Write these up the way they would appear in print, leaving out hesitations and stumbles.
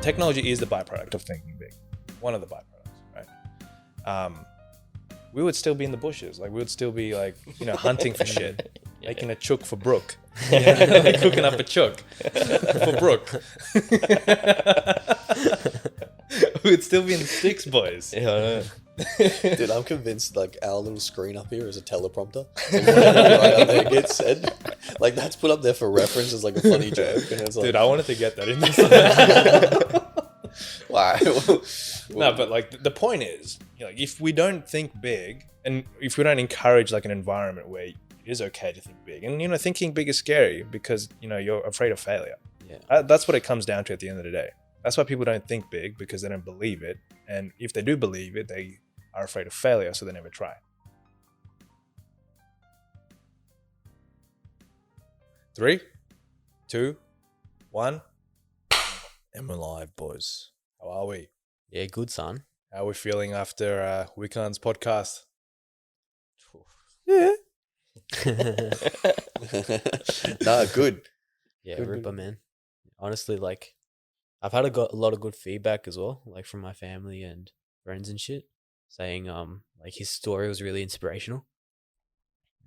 technology is the byproduct of thinking big. One of the byproducts, right? We would still be in the bushes. Like we would still be like, hunting for shit, making a chook for Brooke, cooking up a chook for Brooke. We would still be in the sticks, boys. Yeah, I know. Dude, I'm convinced like our little screen up here is a teleprompter. So whatever right up there gets said, like that's put up there for reference as like a funny joke. And it's like, Dude, I wanted to get that in there. wow. No, but like the point is, if we don't think big and if we don't encourage like an environment where it is okay to think big, and thinking big is scary because you're afraid of failure. Yeah. That's what it comes down to at the end of the day. That's why people don't think big, because they don't believe it, and if they do believe it, they are afraid of failure, so they never try. Three, two, one, and we're live, boys. How are we? Yeah, good, son. How are we feeling after Wikan's podcast? Yeah. Nah, good. Yeah, Good, rippa, good. man. Honestly, like, I've had a lot of good feedback as well, like from my family and friends and shit, saying like his story was really inspirational.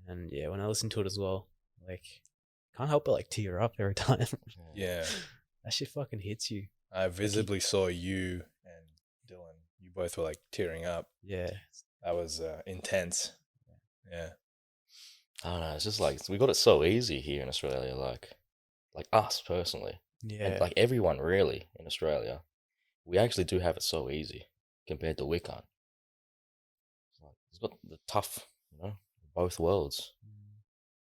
And yeah, when I listened to it as well, like, can't help but like tear up every time. Yeah. That shit fucking hits you. I visibly saw you and Dylan. You both were like tearing up. Yeah. That was intense. Yeah. I don't know. It's just like we got it so easy here in Australia. Like us personally, Yeah. and like everyone really in Australia, we actually do have it so easy compared to Wikan. It's got the tough, both worlds,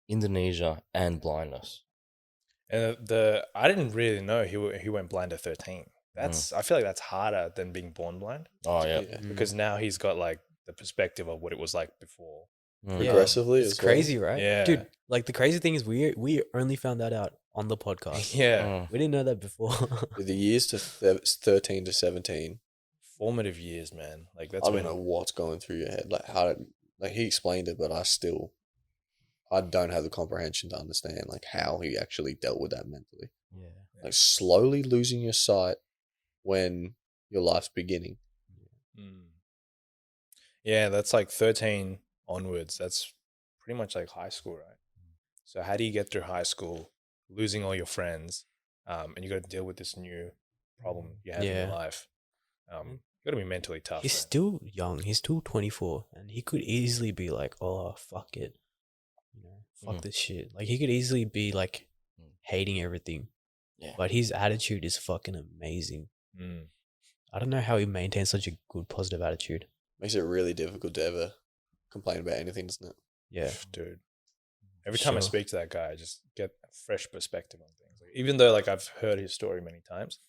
Indonesia and blindness. And I didn't really know he went blind at 13. I feel like that's harder than being born blind, Oh yeah, Yeah. because now he's got like the perspective of what it was like before. Mm. Yeah. Progressively It's as well. crazy, right? Yeah. Dude, like the crazy thing is we only found that out on the podcast. Yeah. Mm. We didn't know that before. With the years to 13 to 17, Formative years, man. Like that's I when don't know what's going through your head. Like he explained it, but I don't have the comprehension to understand like how he actually dealt with that mentally. Yeah. Like slowly losing your sight when your life's beginning. Yeah, that's like 13 onwards. That's pretty much like high school, right? So how do you get through high school, losing all your friends, and you got to deal with this new problem you have in Yeah. your life? You got to be mentally tough. He's man. still young. He's still 24, and he could easily be like, "Oh, fuck it, fuck this shit." Like he could easily be like hating everything. Yeah. But his attitude is fucking amazing. Mm. I don't know how he maintains such a good positive attitude. Makes it really difficult to ever complain about anything, doesn't it? Yeah. Dude. Every time I Sure. speak to that guy, I just get a fresh perspective on things. Like, even though like I've heard his story many times,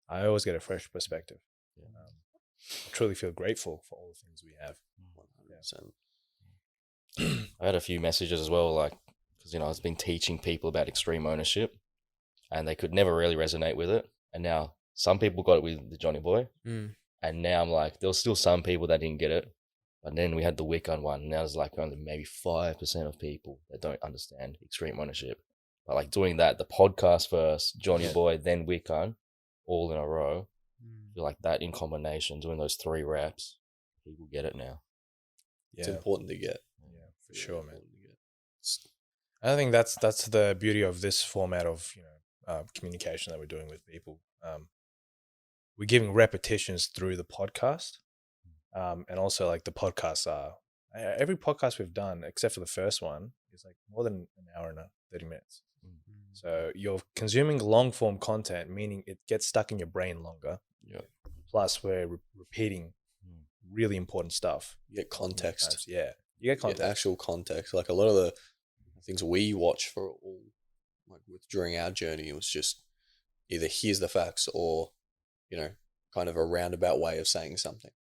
I always get a fresh perspective. I truly feel grateful for all the things we have. 100%. I had a few messages as well, like because I've been teaching people about extreme ownership, and they could never really resonate with it. And now some people got it with the Johnny Boy, Mm. and now I'm like, there was still some people that didn't get it. But then we had the Wikan one, and now there's like only maybe 5% of people that don't understand extreme ownership. But like doing that, the podcast first, Johnny Yeah. Boy, then Wikan, all in a row. I feel like that in combination, doing those 3 reps, people get it now. It's Yeah, important to get. yeah, for sure, man. Important to get. I think that's the beauty of this format of communication that we're doing with people. We're giving repetitions through the podcast, and also like the podcasts are every podcast we've done except for the first one is like more than an hour and 30 minutes. So you're consuming long form content, meaning it gets stuck in your brain longer. Yeah. Plus, we're repeating really important stuff. You get context. Yeah, you get Get context. actual context. Like a lot of the things we watch for all, like during our journey, it was just either here's the facts or, kind of a roundabout way of saying something.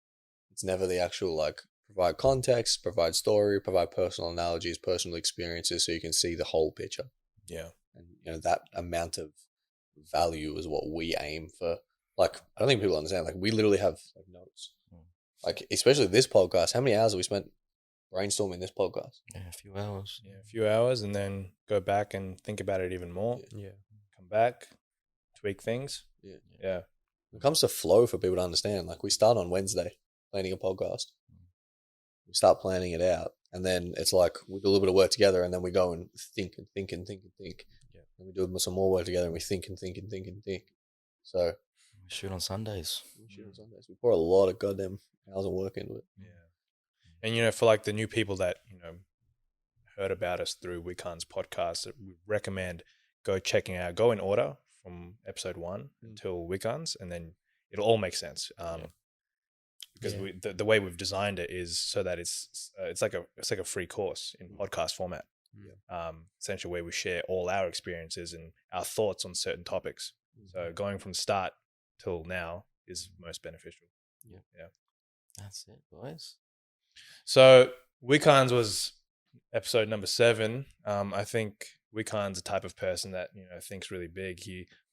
It's never the actual like provide context, provide story, provide personal analogies, personal experiences, so you can see the whole picture. Yeah. And that amount of value is what we aim for. Like, I don't think people understand. Like, we literally have like notes. Like, especially this podcast. How many hours have we spent brainstorming this podcast? Yeah, a few hours. Yeah, a few hours, and then go back and think about it even more. Yeah. Come back, tweak things. Yeah. Yeah. When it comes to flow for people to understand, like we start on Wednesday planning a podcast. We start planning it out, and then it's like we do a little bit of work together, and then we go and think and think and think and think. Yeah. And we do some more work together, and we think and think and think and think. So We shoot on Sundays. we shoot on Sundays. We pour a lot of goddamn hours of work into it. Yeah. And, you know, for like the new people that, you know, heard about us through Wikan's podcast, we recommend go in order from episode 1 until Wikan's, and then it'll all make sense. Because the way we've designed it is so that it's like a free course in podcast format. Essentially where we share all our experiences and our thoughts on certain topics. So going from start till now is most beneficial. Yeah. That's it, boys. So Wikan's was episode number 7. I think Wikan's a type of person that, you know, thinks really big.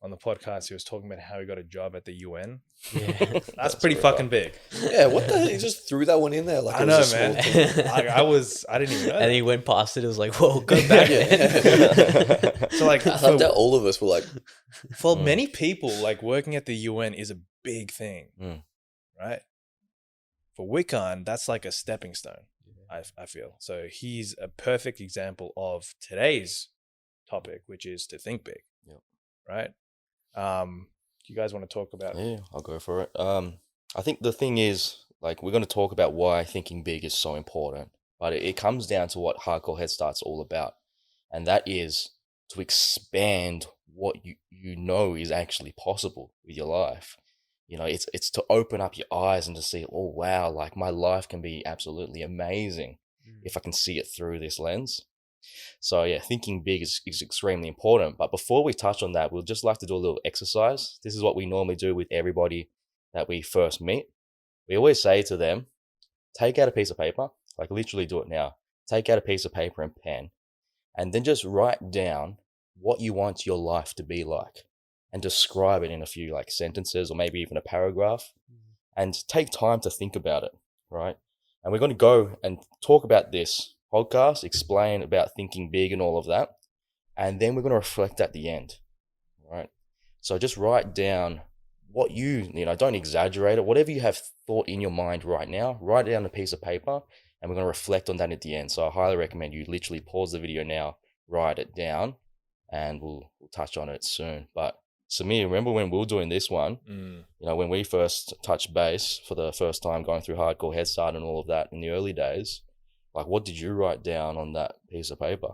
On the podcast, he was talking about how he got a job at the UN. Yeah. That's pretty fucking big. Yeah, what the hell? He just threw that one in there. Like I it know, was a small man. thing. I didn't even know. And he went past it. It was like, whoa, go back. So like I thought that all of us were like, for many people, like working at the UN is a big thing, right? For Wikan, that's like a stepping stone. I feel so. He's a perfect example of today's topic, which is to think big. Yep. Right. Do you guys want to talk about? Yeah, I'll go for it. I think the thing is, like, we're going to talk about why thinking big is so important, but it comes down to what Hardcore Headstart's all about, and that is to expand what you know is actually possible with your life. You know, it's to open up your eyes and to see, oh wow, like my life can be absolutely amazing if I can see it through this lens. So yeah, thinking big is extremely important. But before we touch on that, we'll just like to do a little exercise. This is what we normally do with everybody that we first meet. We always say to them, take out a piece of paper, like literally do it now. Take out a piece of paper and pen, and then just write down what you want your life to be like, and describe it in a few like sentences or maybe even a paragraph, and take time to think about it, right? And we're going to go and talk about this podcast, explain about thinking big and all of that, and then we're going to reflect at the end, right? So just write down what you know, don't exaggerate it. Whatever you have thought in your mind right now, write it down on a piece of paper, and we're going to reflect on that at the end. So I highly recommend you literally pause the video now, write it down, and we'll touch on it soon. But Samir, remember when we were doing this one, you know, when we first touched base for the first time going through Hardcore Headstart and all of that in the early days, like what did you write down on that piece of paper?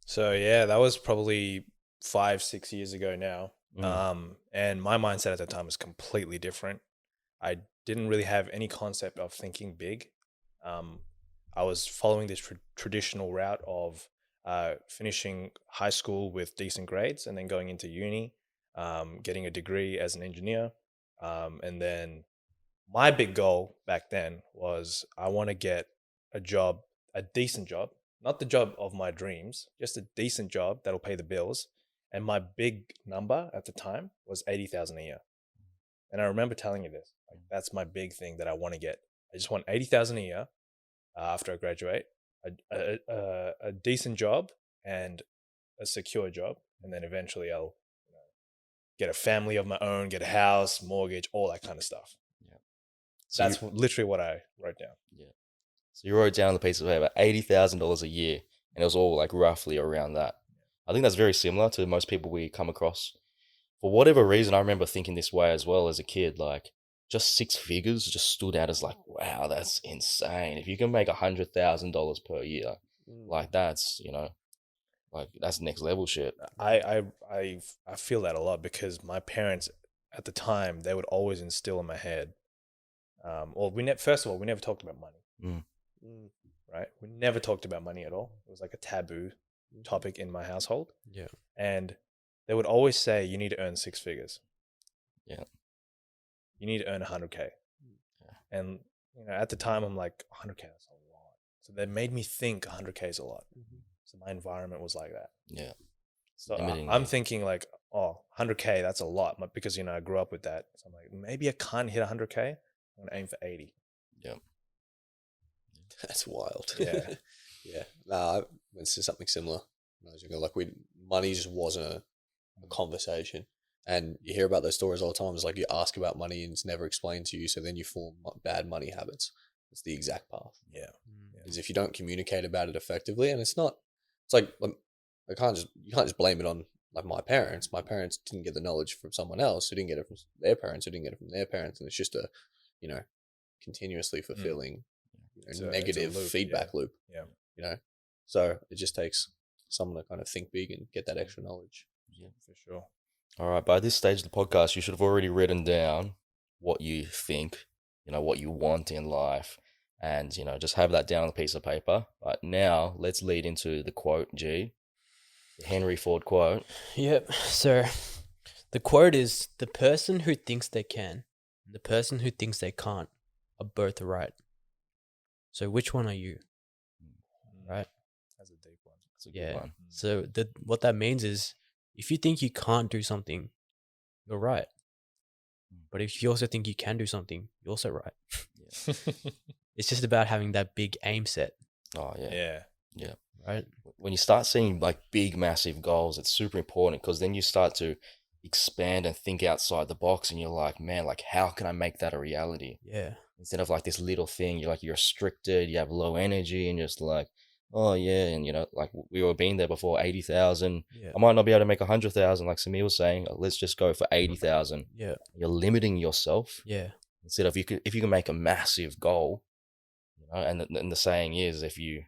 So yeah, that was probably 5-6 years ago now. And my mindset at the time was completely different. I didn't really have any concept of thinking big. I was following this traditional route of finishing high school with decent grades and then going into uni, getting a degree as an engineer. And then my big goal back then was I want to get a job, a decent job, not the job of my dreams, just a decent job that'll pay the bills. And my big number at the time was 80,000 a year. And I remember telling you this, like, that's my big thing that I want to get. I just want 80,000 a year after I graduate, a decent job and a secure job. And then eventually I'll get a family of my own, get a house, mortgage, all that kind of stuff. Yeah. So that's literally what I wrote down. Yeah. So you wrote down on the piece of paper $80,000 a year, and it was all like roughly around that. I think that's very similar to most people we come across. For whatever reason, I remember thinking this way as well as a kid. Like, just 6 figures just stood out as like, wow, that's insane. If you can make $100,000 per year, like that's, you know, like that's next level shit. I feel that a lot because my parents at the time, they would always instill in my head. First of all, we never talked about money. Right? We never talked about money at all. It was like a taboo topic in my household. Yeah. And they would always say, you need to earn 6 figures. Yeah. You need to earn 100K. Yeah. And, you know, at the time, I'm like, 100K, that's a lot. So they made me think 100K is a lot. So my environment was like that. Yeah. So I'm thinking like, oh, 100K, that's a lot. Because, you know, I grew up with that. So I'm like, maybe I can't hit 100K. I'm going to aim for 80. Yeah. That's wild. Yeah. Yeah. I went to something similar. Like money just wasn't a conversation. And you hear about those stories all the time. It's like you ask about money and it's never explained to you. So then you form bad money habits. It's the exact path. Yeah. Is if you don't communicate about it effectively, and it's like you can't just blame it on like my parents. My parents didn't get the knowledge from someone else who didn't get it from their parents, who didn't get it from their parents, and it's just a, continuously fulfilling It's a negative loop, feedback loop. Yeah. So it just takes someone to kind of think big and get that extra knowledge. Yeah, for sure. All right, by this stage of the podcast, you should have already written down what you think, what you want in life, and, just have that down on a piece of paper. But now let's lead into the quote, G, the Henry Ford quote. Yep. So the quote is, the person who thinks they can, and the person who thinks they can't are both right. So which one are you? Right? That's a deep one. That's a good one. So what that means is, if you think you can't do something, you're right. But if you also think you can do something, you're also right. Yeah. It's just about having that big aim set, Oh, yeah. Yeah. right? When you start seeing like big, massive goals, it's super important because then you start to expand and think outside the box, and you're like, man, like how can I make that a reality? Yeah. Instead of like this little thing, you're restricted, you have low energy, and just like, oh yeah, and like we were being there before, 80,000. Yeah. I might not be able to make 100,000, like Samir was saying. Let's just go for 80,000. Yeah. You're limiting yourself. Yeah. Instead of if you can make a massive goal, and the saying is, if you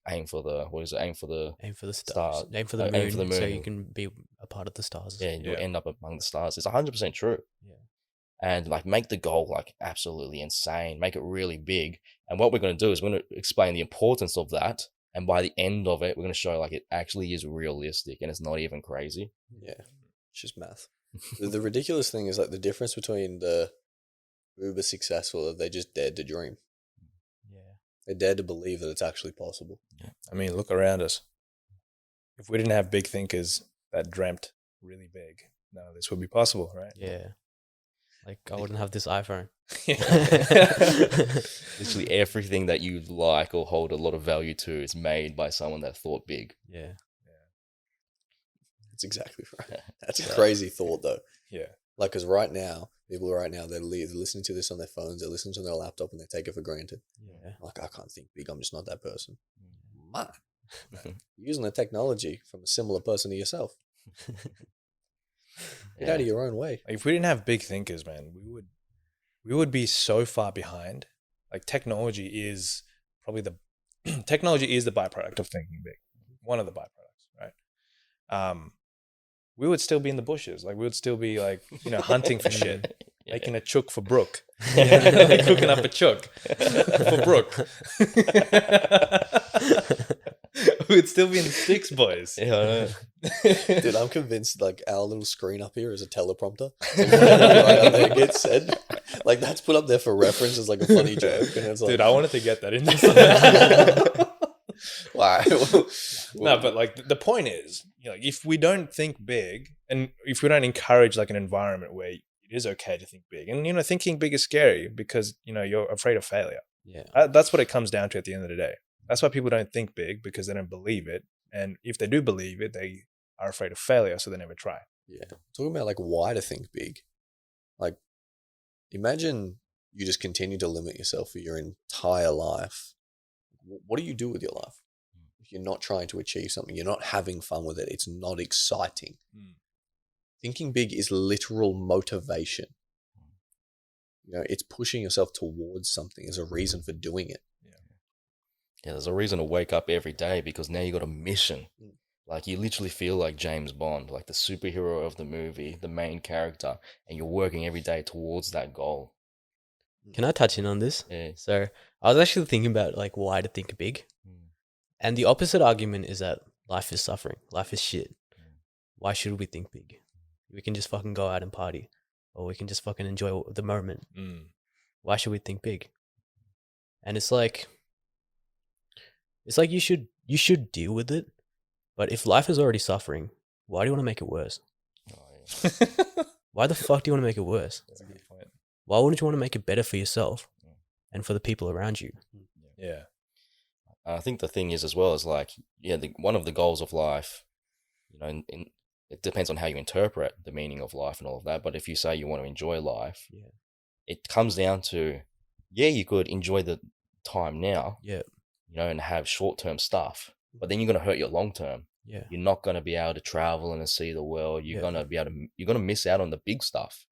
aim for the Aim for the stars. Stars. Aim for the moon. Aim for the So moon. you can be a part of the stars. yeah, you'll Yeah. end up among the stars. It's 100% true. Yeah. And like make the goal like absolutely insane, make it really big. And what we're going to do is we're going to explain the importance of that. And by the end of it, we're going to show like it actually is realistic and it's not even crazy. Yeah, it's just math. The ridiculous thing is like the difference between the uber successful that they just dared to dream. Yeah. They dared to believe that it's actually possible. I mean, look around us. If we didn't have big thinkers that dreamt really big, none of this would be possible, right? Yeah. Like I wouldn't have this iPhone. Literally everything that you like or hold a lot of value to is made by someone that thought big. Yeah. That's exactly right. That's a Yeah. crazy thought though. Yeah. Like, because people right now, they're listening to this on their phones, they're listening to their laptop, and they take it for granted. Yeah. Like, I can't think big. I'm just not that person. Man, using the technology from a similar person to yourself. Get out of your own way. Like, if we didn't have big thinkers, man, we would be so far behind. Like technology is probably technology is the byproduct of thinking big. One of the byproducts, right? We would still be in the bushes. Like we would still be like, hunting for shit, making a chook for Brooke, cooking up a chook for Brooke. We would still be in the sticks, boys. Yeah, I know. Dude, I'm convinced like our little screen up here is a teleprompter. So right up there gets said. Like that's put up there for reference as like a funny joke. And it's like, Dude, I wanted to get that in this. wow. No, but like the point is, if we don't think big and if we don't encourage like an environment where it is okay to think big, and thinking big is scary because you're afraid of failure. Yeah. That's what it comes down to at the end of the day. That's why people don't think big, because they don't believe it, and if they do believe it, they are afraid of failure, so they never try. Yeah. Talking about like why to think big. Like imagine you just continue to limit yourself for your entire life. What do you do with your life? If you're not trying to achieve something, you're not having fun with it, it's not exciting. Thinking big is literal motivation. It's pushing yourself towards something. There's a reason for doing it. Yeah, there's a reason to wake up every day because now you got a mission. Like you literally feel like James Bond, like the superhero of the movie, the main character, and you're working every day towards that goal. Can I touch in on this? Yeah. So I was actually thinking about like why to think big. And the opposite argument is that life is suffering. Life is shit. Why should we think big? We can just fucking go out and party. Or we can just fucking enjoy the moment. Why should we think big? And it's like you should deal with it. But if life is already suffering, why do you want to make it worse? Oh, yeah. Why the fuck do you want to make it worse? That's a good point. Why wouldn't you want to make it better for yourself and for the people around you? Yeah. I think the thing is as well is like, one of the goals of life, in it depends on how you interpret the meaning of life and all of that. But if you say you want to enjoy life, Yeah. it comes down to, yeah, you could enjoy the time now, Yeah. you know, and have short-term stuff, but then you're going to hurt your long-term. Yeah. You're not going to be able to travel and see the world. You're Yeah. going to miss out on the big stuff.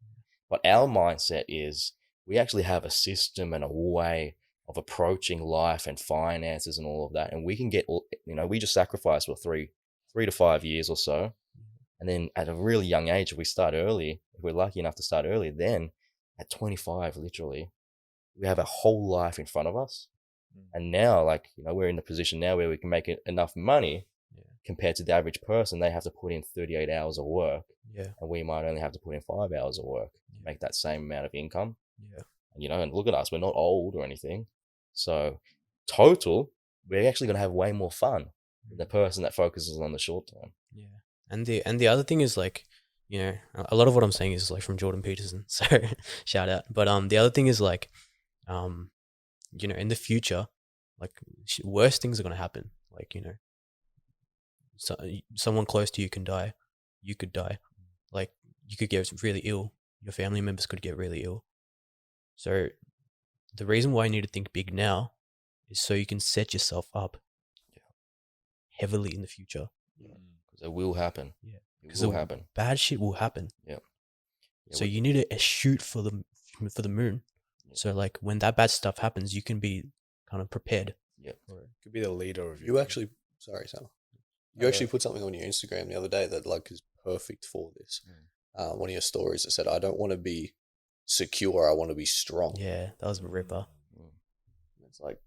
But our mindset is we actually have a system and a way of approaching life and finances and all of that. And we can get, you know, we just sacrifice for 3 to 5 years or so. And then at a really young age, if we start early, if we're lucky enough to start early, then at 25, literally, we have a whole life in front of us. And now, like, you know, we're in the position now where we can make enough money compared to the average person. They have to put in 38 hours of work. Yeah. And we might only have to put in 5 hours of work to make that same amount of income. Yeah. And, you know, and look at us, we're not old or anything. So total, we're actually going to have way more fun than the person that focuses on the short term. Yeah. And the other thing is, like, you know, a lot of what I'm saying is like from Jordan Peterson. So shout out. But the other thing is, like, you know, in the future, like, worse things are going to happen. Like, you know, someone close to you can die. You could die. Like, you could get really ill. Your family members could get really ill. So the reason why you need to think big now is so you can set yourself up heavily in the future. Because it will happen. Yeah. It will happen. Bad shit will happen. Yeah. So you need to shoot for the moon. Yeah. So, like, when that bad stuff happens, you can be kind of prepared. Yeah. Could be the leader of You actually, sorry, Sam. You actually put something on your Instagram the other day that, like, is perfect for this. One of your stories that said, "I don't want to be secure. I want to be strong." Yeah, that was a ripper. It's like,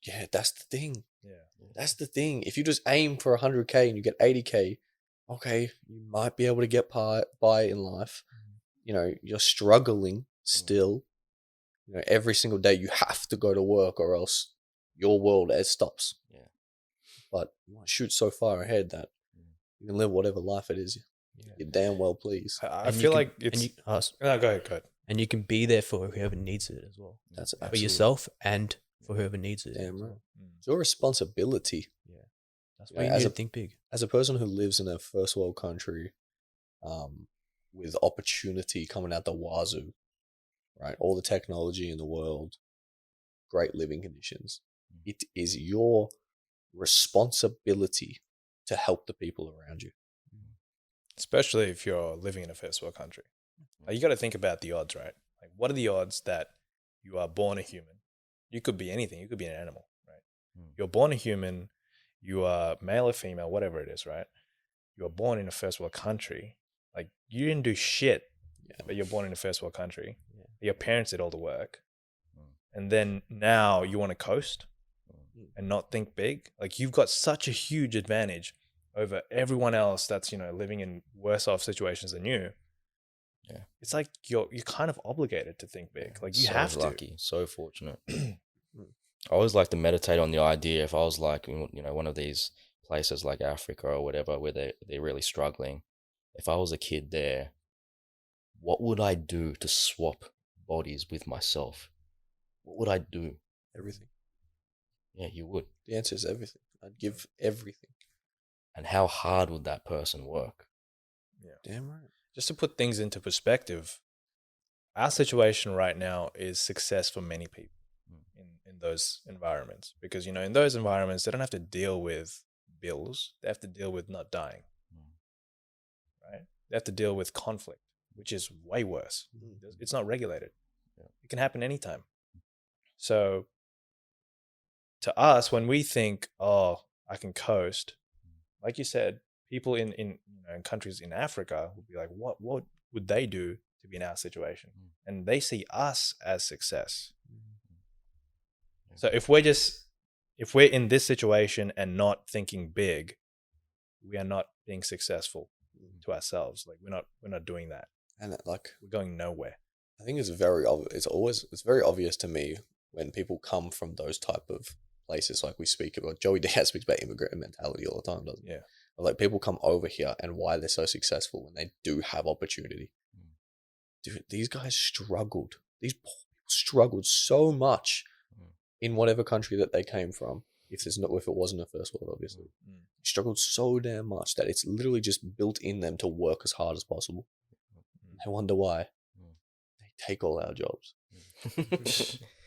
yeah, that's the thing. Yeah. That's the thing. If you just aim for 100K and you get 80K, okay, you might be able to get by in life. You know, you're struggling still. You know, every single day you have to go to work or else your world stops. Yeah. But you want to shoot so far ahead that you can live whatever life it is you damn well please. I feel like it's... No, go ahead. And you can be there for whoever needs it as well. That's For yourself and for whoever needs it. damn right. It's your responsibility. Yeah. That's why you need as to think big. As a person who lives in a first world country, with opportunity coming out the wazoo, right? All the technology in the world, great living conditions. It is your responsibility to help the people around you. Especially if you're living in a first world country. Like, you got to think about the odds, right? Like, what are the odds that you are born a human? You could be anything. You could be an animal, right? You're born a human. You are male or female, whatever it is, right? You are born in a first world country. Like, you didn't do shit, but you're born in a first world country. Yeah. Your parents did all the work. And then now you want to coast and not think big. Like, you've got such a huge advantage over everyone else that's, you know, living in worse off situations than you. Yeah. It's like you're kind of obligated to think big. Like, you have to. So lucky, so fortunate. I always like to meditate on the idea, if I was like, you know, one of these places like Africa or whatever where they're really struggling, if I was a kid there, what would I do to swap bodies with myself? What would I do? Everything. Yeah, you would. The answer is everything. I'd give everything. And how hard would that person work? Yeah. Damn right. Just to put things into perspective, our situation right now is success for many people in those environments. Because, you know, in those environments, they don't have to deal with bills. They have to deal with not dying. Right? They have to deal with conflict, which is way worse. It's not regulated. It can happen anytime. So to us, when we think, oh, I can coast, like you said, people in countries in Africa would be like, what would they do to be in our situation? And they see us as success. So if we're in this situation and not thinking big, we are not being successful to ourselves. Like, we're not doing that. And like, we're going nowhere. I think it's very obvious to me when people come from those type of places. Like, we speak about, Joey Diaz speaks about immigrant mentality all the time, doesn't he? Yeah. Like, people come over here and why they're so successful when they do have opportunity. Dude, these guys struggled. These poor people struggled so much in whatever country that they came from. if it wasn't a first world, obviously. Mm. Struggled so damn much that it's literally just built in them to work as hard as possible. I wonder why. They take all our jobs.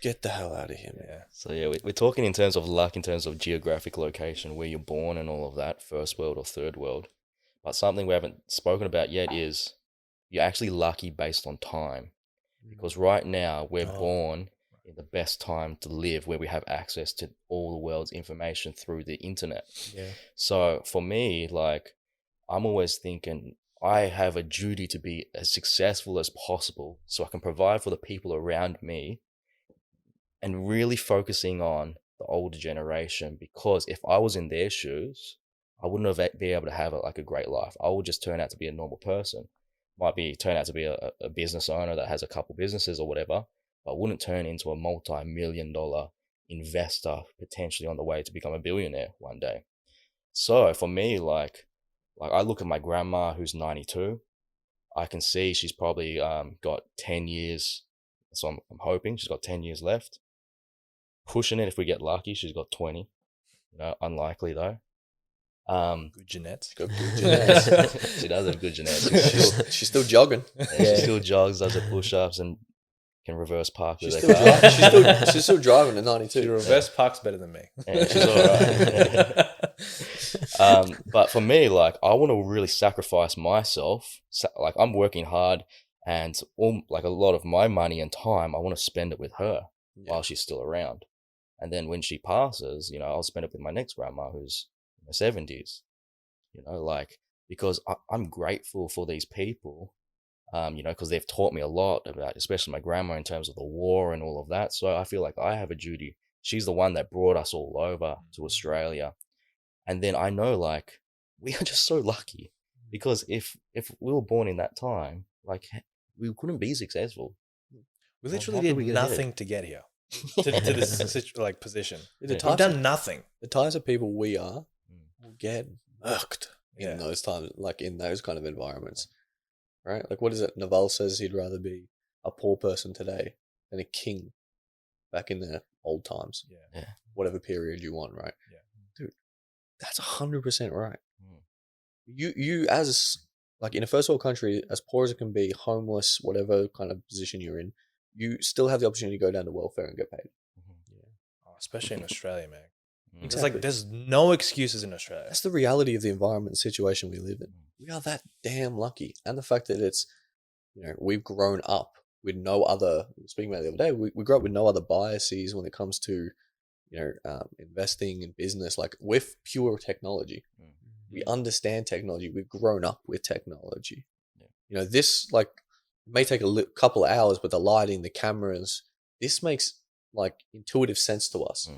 Get the hell out of here, man. Yeah. So yeah, we're talking in terms of luck, in terms of geographic location, where you're born and all of that, first world or third world. But something we haven't spoken about yet is you're actually lucky based on time. Because right now we're born in the best time to live, where we have access to all the world's information through the internet. Yeah. So for me, like, I'm always thinking I have a duty to be as successful as possible so I can provide for the people around me, and really focusing on the older generation, because if I was in their shoes, I wouldn't have been able to have a great life. I would just turn out to be a normal person. Turn out to be a business owner that has a couple businesses or whatever, but wouldn't turn into a multi-million-dollar investor potentially on the way to become a billionaire one day. So for me, like I look at my grandma who's 92. I can see she's probably got 10 years. So I'm hoping she's got 10 years left. Pushing it, if we get lucky, she's got 20. Unlikely though. Good genetics. Got good genetics. She does have good genetics. She's still jogging. She still jogs, does her push-ups, and can reverse park with She's her still, car. she's still driving at 92. She reverse parks better than me. Yeah, she's all right. But for me, like, I want to really sacrifice myself. Like, I'm working hard, and a lot of my money and time, I want to spend it with her while she's still around. And then when she passes, I'll spend it with my next grandma who's in her 70s. Because I'm grateful for these people. Because they've taught me a lot about, especially my grandma, in terms of the war and all of that. So I feel like I have a duty. She's the one that brought us all over to Australia. And then I know, like, we are just so lucky, because if we were born in that time, like, we couldn't be successful. We literally did nothing to get here, to this position. We've done nothing. The types of people we are will get murked Yeah. in those times, like in those kind of environments. Right? Like, what is it? Naval says he'd rather be a poor person today than a king back in the old times. Yeah. Whatever period you want, right? Yeah. Dude, that's 100% right. You as, like, in a first world country, as poor as it can be, homeless, whatever kind of position you're in, you still have the opportunity to go down to welfare and get paid. Especially in Australia, man. It's Exactly. like there's no excuses in Australia. That's the reality of the environment and situation we live in. We are that damn lucky. And the fact that it's, we've grown up with no other, speaking about it the other day, we grew up with no other biases when it comes to, investing in business. Like, with pure technology. We understand technology. We've grown up with technology. This, like, may take a couple of hours, but the lighting, the cameras, this makes, like, intuitive sense to us.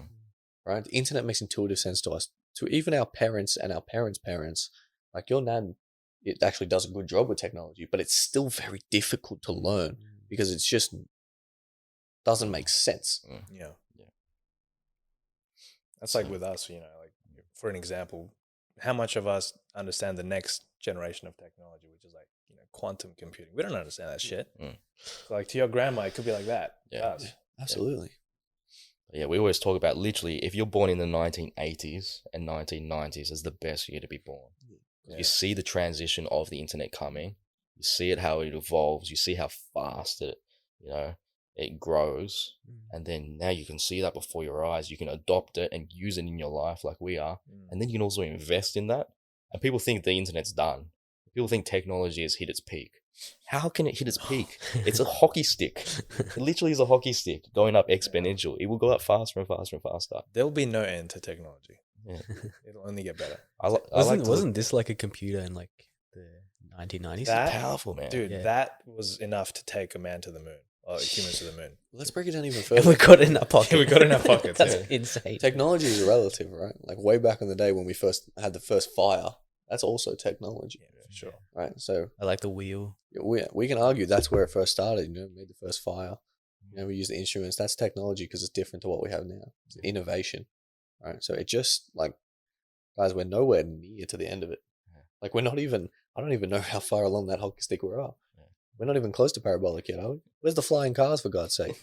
Right? The internet makes intuitive sense to us, to even our parents and our parents' parents. Like, your nan, it actually does a good job with technology, but it's still very difficult to learn because it's just doesn't make sense. Yeah. That's like with us, like, for an example, how much of us understand the next generation of technology, which is like, quantum computing? We don't understand that shit. So, like, to your grandma, it could be like that. Yeah. Absolutely. Yeah, we always talk about, literally, if you're born in the 1980s and 1990s is the best year to be born. You see the transition of the internet coming. You see it, how it evolves. You see how fast it grows. And then now you can see that before your eyes. You can adopt it and use it in your life like we are. And then you can also invest in that. And people think the internet's done. People think technology has hit its peak. How can it hit its peak? It's a hockey stick. It literally is a hockey stick going up exponential. It will go up faster and faster and faster. There'll be no end to technology. Yeah. It'll only get better. Wasn't this like a computer in like the 1990s? That- powerful, man. Dude, Yeah. that was enough to take a man to the moon, or humans to the moon. Let's break it down even And further. we got it in our pocket. We got it in our pockets, That's yeah. insane. Technology is relative, right? Like, way back in the day when we first had the first fire, that's also technology, Yeah, for sure. right? So I like the wheel. we can argue that's where it first started. Made the first fire. We use the instruments. That's technology because it's different to what we have now. It's innovation, right? So it just, like, guys, we're nowhere near to the end of it. Like, we're not even. I don't even know how far along that hockey stick we're up. We're not even close to parabolic yet, are we? Where's the flying cars, for God's sake?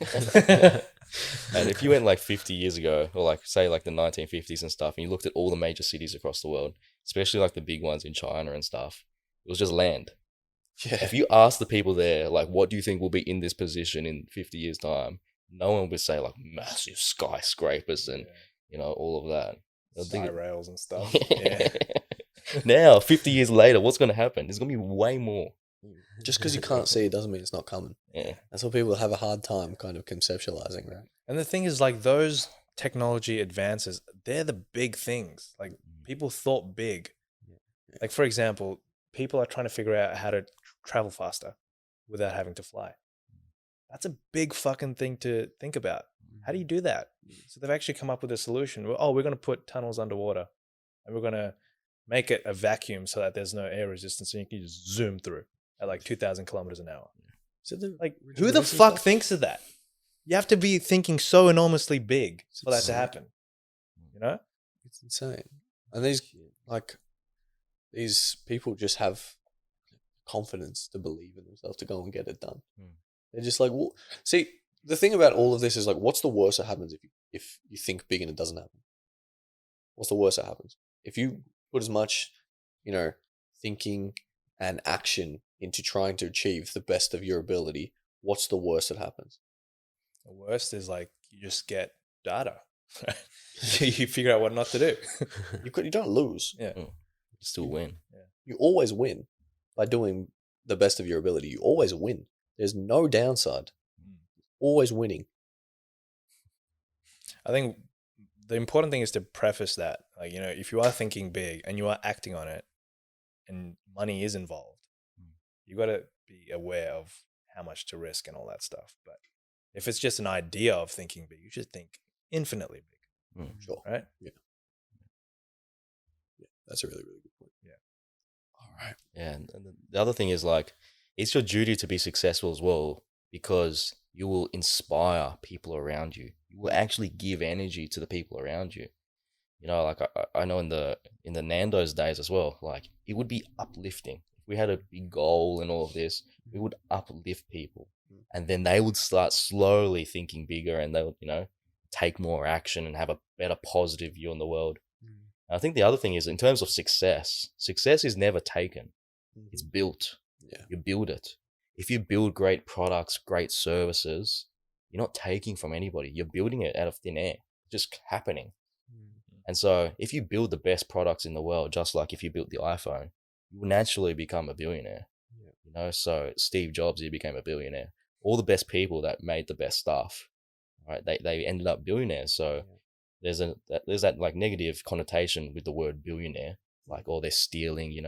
And if you went like 50 years ago, or like say like the 1950s and stuff, and you looked at all the major cities across the world, especially like the big ones in China and stuff, it was just land. Yeah. If you ask the people there, like, what do you think will be in this position in 50 years' time? No one would say like massive skyscrapers and all of that. They'll think rails and stuff. Now, 50 years later, what's going to happen? There's going to be way more. Just because you can't see it doesn't mean it's not coming. Yeah. That's what people have a hard time kind of conceptualizing, right? And the thing is, like, those technology advances, they're the big things. Like, people thought big. Like, for example, people are trying to figure out how to travel faster without having to fly. That's a big fucking thing to think about. How do you do that? So they've actually come up with a solution. Oh, we're going to put tunnels underwater and we're going to make it a vacuum so that there's no air resistance and you can just zoom through at like 2,000 kilometers an hour. So like, who the fuck thinks of that? You have to be thinking so enormously big for that to happen. You know? It's insane. And these people just have confidence to believe in themselves to go and get it done. They're just like, well, see, the thing about all of this is like, what's the worst that happens if you think big and it doesn't happen? What's the worst that happens? If you put as much, thinking and action into trying to achieve the best of your ability, what's the worst that happens? The worst is like you just get data. You figure out what not to do. You don't lose. Yeah. You still win. Yeah. You always win by doing the best of your ability. You always win. There's no downside. Always winning. I think the important thing is to preface that, like, if you are thinking big and you are acting on it and money is involved, you got to be aware of how much to risk and all that stuff. But if it's just an idea of thinking big, you should think infinitely big. Sure. Right? Yeah. That's a really, really good point. Yeah. All right. Yeah. And the other thing is like, it's your duty to be successful as well, because you will inspire people around you. You will actually give energy to the people around you. Like I know in the Nando's days as well, like it would be uplifting. If we had a big goal and all of this, we would uplift people. And then they would start slowly thinking bigger and they would, take more action and have a better positive view on the world. And I think the other thing is in terms of success is never taken. It's built. Yeah. You build it. If you build great products, great services, you're not taking from anybody. You're building it out of thin air. It's just happening. And so if you build the best products in the world, just like if you built the iPhone, you will naturally become a billionaire. So Steve Jobs, he became a billionaire. All the best people that made the best stuff, right? They ended up billionaires. So there's that like negative connotation with the word billionaire, like, oh, they're stealing,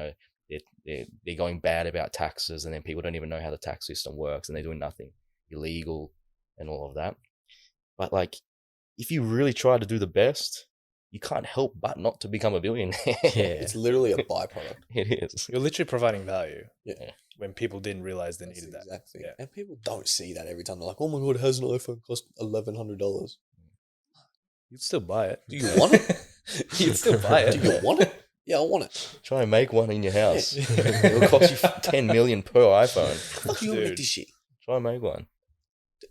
they're going bad about taxes, and then people don't even know how the tax system works, and they're doing nothing illegal and all of that. But like, if you really try to do the best, you can't help but not to become a billionaire. It's literally a byproduct. It is. You're literally providing value. Yeah. When people didn't realize they needed that. Exactly. Yeah. And people don't see that every time. They're like, oh my God, how's an iPhone cost $1,100? You'd still buy it. Do you want it? You'd still buy it. Do you want it? Yeah, I want it. Try and make one in your house. It'll cost you $10 million per iPhone. Fuck you, make this shit. Try and make one.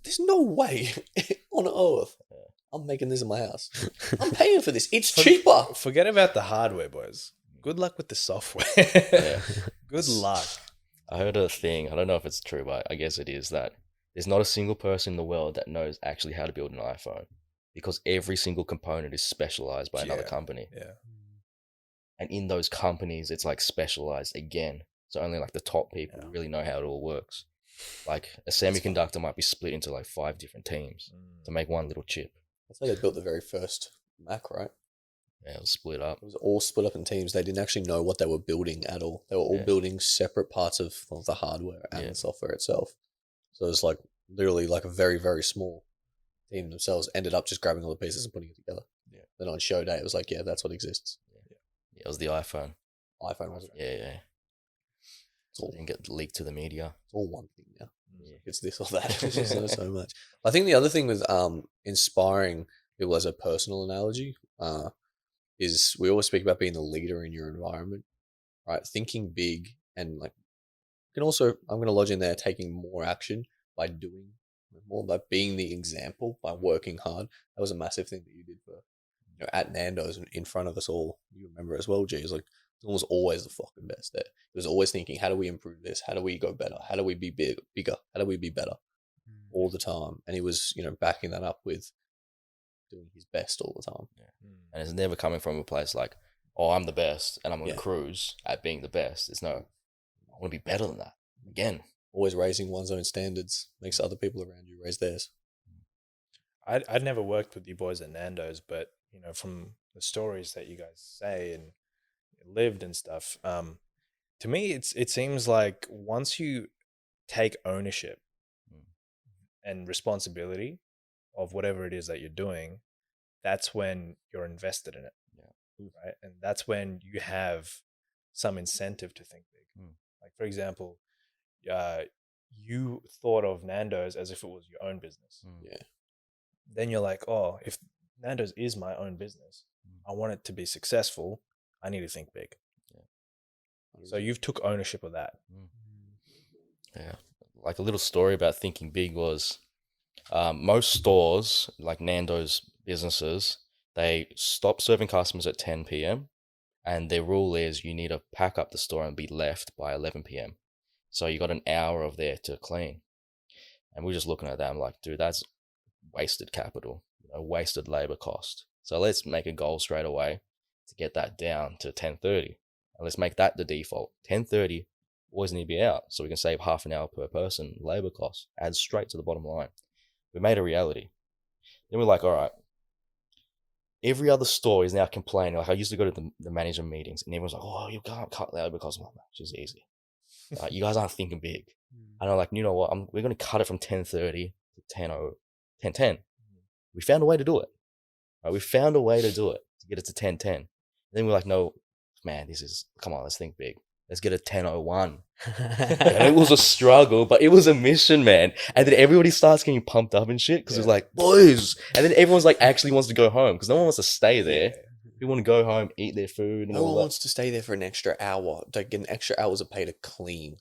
There's no way on earth I'm making this in my house. I'm paying for this. It's cheaper. Forget about the hardware, boys. Good luck with the software. Good luck. I heard a thing, I don't know if it's true, but I guess it is, that there's not a single person in the world that knows actually how to build an iPhone, because every single component is specialized by another company. Yeah. And in those companies, it's like specialized again. So only like the top people really know how it all works. Like a semiconductor might be split into like 5 different teams to make one little chip. That's how they built the very first Mac, right? Yeah, it was split up. It was all split up in teams. They didn't actually know what they were building at all. They were all building separate parts of the hardware and the software itself. So it was like literally like a very, very small team themselves ended up just grabbing all the pieces and putting it together. Yeah. Then on show day, it was like, yeah, that's what exists. Yeah, it was the iPhone. iPhone, was it? Yeah. It's all, didn't get leaked to the media. It's all one thing now. Yeah. It's this or that. It's just so much. I think the other thing with inspiring people as a personal analogy is we always speak about being the leader in your environment, right? Thinking big and like can also, I'm going to lodge in there, taking more action by doing more, by being the example, by working hard. That was a massive thing that you did for, at Nando's in front of us all. You remember as well, G. It was like, it was always the fucking best there. It was always thinking, how do we improve this? How do we go better? How do we be bigger? How do we be better? All the time. And he was, backing that up with doing his best all the time. Yeah. And it's never coming from a place like, oh, I'm the best and I'm going to Yeah. cruise at being the best. It's no, I want to be better than that. Again, Always raising one's own standards makes other people around you raise theirs. I'd never worked with you boys at Nando's, but from the stories that you guys say and lived and stuff, to me it seems like once you take ownership and responsibility of whatever it is that you're doing, that's when you're invested in it. Yeah. Right. And that's when you have some incentive to think big. Like, for example, you thought of Nando's as if it was your own business. Yeah. Then you're like, oh, if Nando's is my own business, I want it to be successful, I need to think big. Yeah. So you've took ownership of that. Yeah. Like a little story about thinking big was most stores, like Nando's businesses, they stop serving customers at 10 p.m. and their rule is you need to pack up the store and be left by 11 p.m. So you got an hour of there to clean. And we're just looking at that. I'm like, dude, that's wasted capital, wasted labor cost. So let's make a goal straight away to get that down to 10:30. And let's make that the default. 10:30, always need to be out. So we can save half an hour per person labor cost. Adds straight to the bottom line. We made a reality. Then we're like, all right, every other store is now complaining. Like I used to go to the manager meetings and everyone's like, oh, you can't cut labor cost. I'm like, it's just easy. You guys aren't thinking big. And I'm like, you know what? We're going to cut it from 10:30 to 10:10. We found a way to do it. Right? We found a way to do it to get it to 10:10. And then we're like, no, man, come on, let's think big. Let's get a 10:01. And it was a struggle, but it was a mission, man. And then everybody starts getting pumped up and shit because it's like, boys. And then everyone's like actually wants to go home because no one wants to stay there. People want to go home, eat their food. And No all one that. wants to stay there for an extra hour. Like get an extra hours of pay to clean.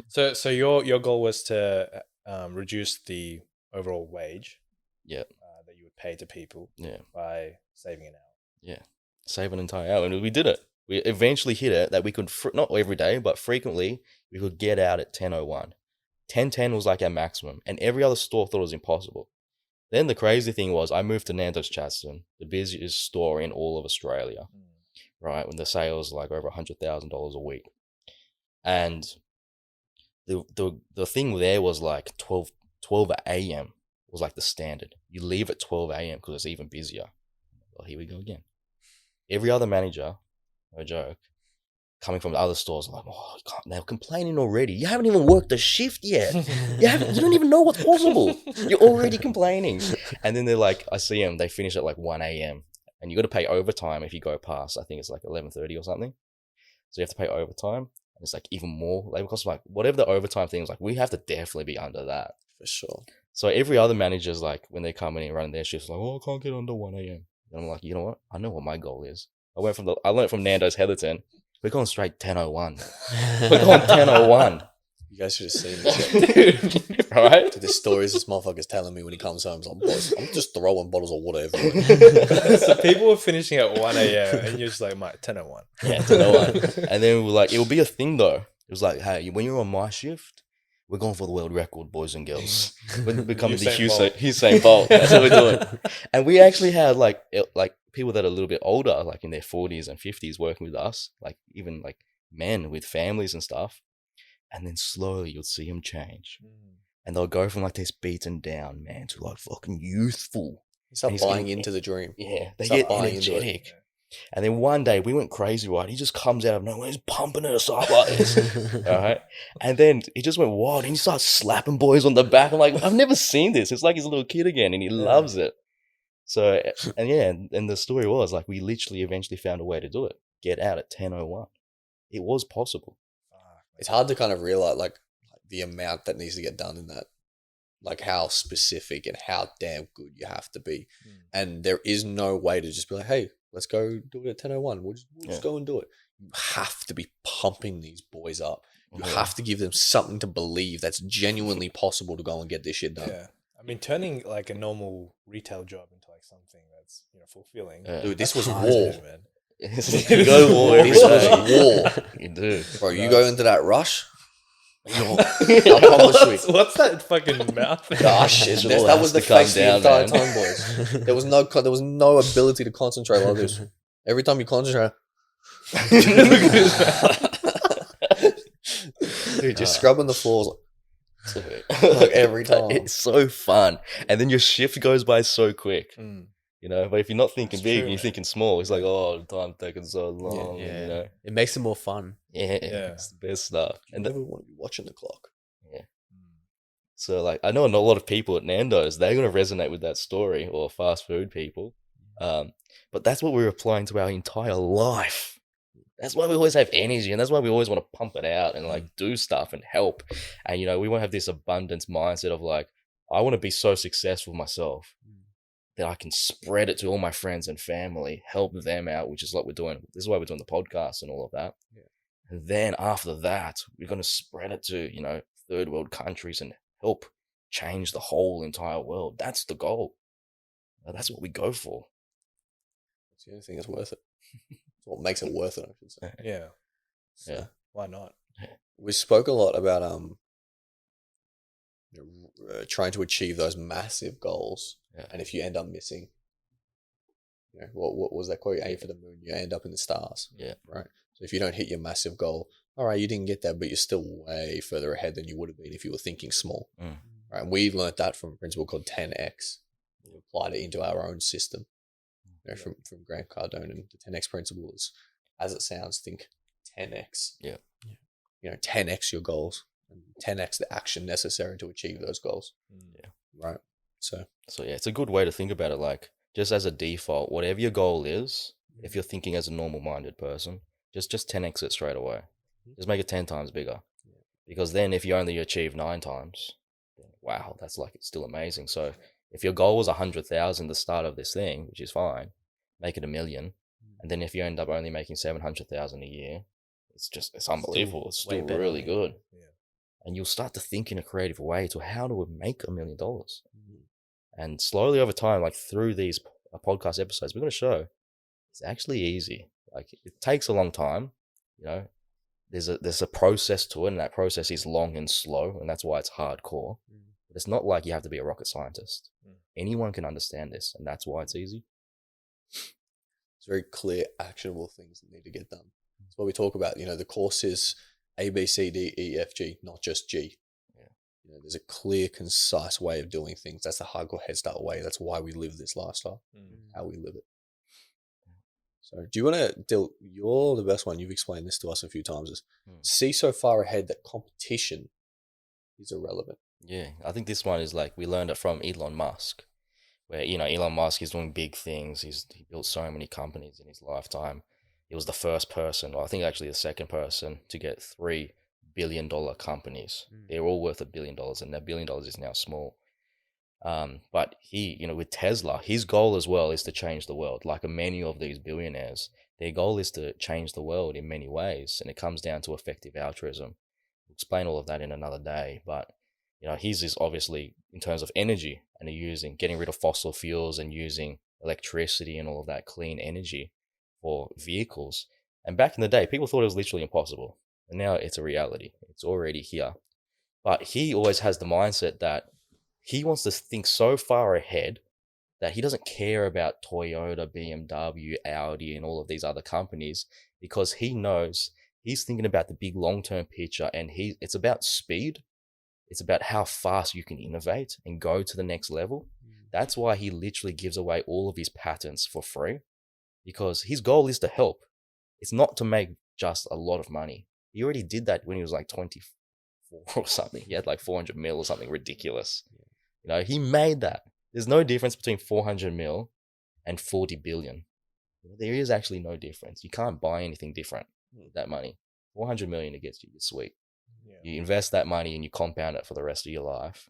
So your goal was to reduce the overall wage that you would pay to people by saving an hour. Yeah, save an entire hour. And we did it. We eventually hit it that we could, not every day, but frequently, we could get out at 10:01. 10:10 was like our maximum. And every other store thought it was impossible. Then the crazy thing was I moved to Nando's Chadstone, the busiest store in all of Australia, right? When the sales like over $100,000 a week. And the thing there was like 12 a.m. was like the standard. You leave at 12 a.m. because it's even busier. Well, here we go again. Every other manager, no joke, coming from the other stores, like, oh, they're complaining already. You haven't even worked a shift yet. You don't even know what's possible. You're already complaining. And then they're like, I see them, they finish at like 1 a.m. And you got to pay overtime if you go past, I think it's like 11:30 or something. So you have to pay overtime. And it's like even more labor costs. Like whatever the overtime thing is, like we have to definitely be under that. For sure. So every other manager's like, when they come in and running their shifts, like, oh, I can't get under 1 a.m. And I'm like, you know what? I know what my goal is. I learned from Nando's Heatherton. We're going straight 10:01. We're going 10:01. You guys should have seen this. Dude, right? The stories this motherfucker's telling me when he comes home. He's like, boys, I'm just throwing bottles of water everywhere. So people were finishing at 1 a.m. and you're just like, mate, 10:01. Yeah, 10:01. And then we're like, it will be a thing though. It was like, hey, when you're on my shift, we're going for the world record, boys and girls. We're becoming the Usain Bolt. That's what we're doing. And we actually had like people that are a little bit older, like in their 40s and 50s, working with us, like even like men with families and stuff. And then slowly you'll see them change. And they'll go from like this beaten down man to like fucking youthful. You start buying into the dream. Yeah, they Start get buying into it. energetic. And then one day we went crazy, right? He just comes out of nowhere, he's pumping at us up like this. All right. And then he just went wild and he starts slapping boys on the back. I'm like, I've never seen this. It's like he's a little kid again and he loves it. So, and yeah, and the story was like, we literally eventually found a way to do it. Get out at 10:01. It was possible. It's hard to kind of realize like the amount that needs to get done in that. Like how specific and how damn good you have to be. And there is no way to just be like, hey, let's go do it at 10:01. We'll just go and do it. You have to be pumping these boys up. You have to give them something to believe that's genuinely possible to go and get this shit done. Yeah. I mean, turning like a normal retail job into like something that's fulfilling. Dude, this was that's war. hard, man. You go to war every This was day. war. You do. Bro, you go into that rush. I promise you. What's that fucking mouth? Gosh, It that all was has the to calm face the down, entire man. time, boys. There was no ability to concentrate like this. Every time you concentrate, dude, just scrubbing the floors like every time. It's so fun. And then your shift goes by so quick. Mm. You know, but if you're not thinking That's big true, and you're man. thinking small, it's like, oh, the time's taking so long. Yeah. You know? It makes it more fun. Yeah, Yeah. it's the best stuff. You And never want to be watching the clock. so, like, I know a lot of people at Nando's, they're going to resonate with that story, or fast food people. But that's what we're applying to our entire life. That's why we always have energy, and that's why we always want to pump it out and like do stuff and help. And you know, we won't have this abundance mindset of like, I want to be so successful myself that I can spread it to all my friends and family, help them out, which is what we're doing. This is why we're doing the podcast and all of that. Yeah. And then after that, we're going to spread it to, you know, third world countries and help change the whole entire world. That's the goal. That's what we go for. It's the only thing that's worth it. It's what makes it worth it, I should say. Yeah. So, Yeah. Why not? we spoke a lot about trying to achieve those massive goals, and if you end up missing, you know, what was that quote? You aim for the moon, you end up in the stars. Yeah. Right. So if you don't hit your massive goal, all right, you didn't get that, but you're still way further ahead than you would have been if you were thinking small. Mm. Right. And we learned that from a principle called 10x. We applied it into our own system. You know, from Grant Cardone, and the 10x principle is, as it sounds, think 10x. Yeah. You know, 10x your goals and 10x the action necessary to achieve those goals. Yeah. Right. So yeah, it's a good way to think about it. Like, just as a default, whatever your goal is, if you're thinking as a normal-minded person, just 10x it straight away. Just make it 10 times bigger. Because then if you only achieve 9 times, then wow, that's like, it's still amazing. So if your goal was 100,000 the start of this thing, which is fine, make it 1 million. And then if you end up only making 700,000 a year, it's unbelievable. It's way still better, really yeah. good. Yeah. And you'll start to think in a creative way to how do we make $1 million? And slowly over time, like through these podcast episodes, we're going to show it's actually easy. Like, it takes a long time, you know. There's a process to it, and that process is long and slow, and that's why it's hardcore. But it's not like you have to be a rocket scientist. Anyone can understand this, and that's why it's easy. it's very clear, actionable things that need to get done. That's what we talk about. You know, the course is A, B, C, D, E, F, G, not just G. Yeah. You know, there's a clear, concise way of doing things. That's the Hardcore Headstart way. That's why we live this lifestyle, how we live it. So do you want to, Dil, you're the best one. You've explained this to us a few times. Is see so far ahead that competition is irrelevant. Yeah, I think this one is like, we learned it from Elon Musk, where, you know, Elon Musk is doing big things. He built so many companies in his lifetime. He was the first person, or I think actually the second person, to get $3 billion companies. They're all worth $1 billion, and that $1 billion is now small. But he, you know, with Tesla, his goal as well is to change the world. Like many of these billionaires, their goal is to change the world in many ways, and it comes down to effective altruism. We'll explain all of that in another day, but you know, his is obviously in terms of energy, and getting rid of fossil fuels and using electricity and all of that clean energy for vehicles. And back in the day, people thought it was literally impossible, and now it's a reality. It's already here. But he always has the mindset that he wants to think so far ahead that he doesn't care about Toyota, BMW, Audi, and all of these other companies, because he knows he's thinking about the big long-term picture, and it's about speed. It's about how fast you can innovate and go to the next level. That's why he literally gives away all of his patents for free, because his goal is to help. It's not to make just a lot of money. He already did that when he was like 24 or something. He had like 400 mil or something ridiculous. You know, he made that. There's no difference between 400 mil and 40 billion. There is actually no difference. You can't buy anything different with that money. 400 million, it gets you sweet. Yeah. You invest that money and you compound it for the rest of your life.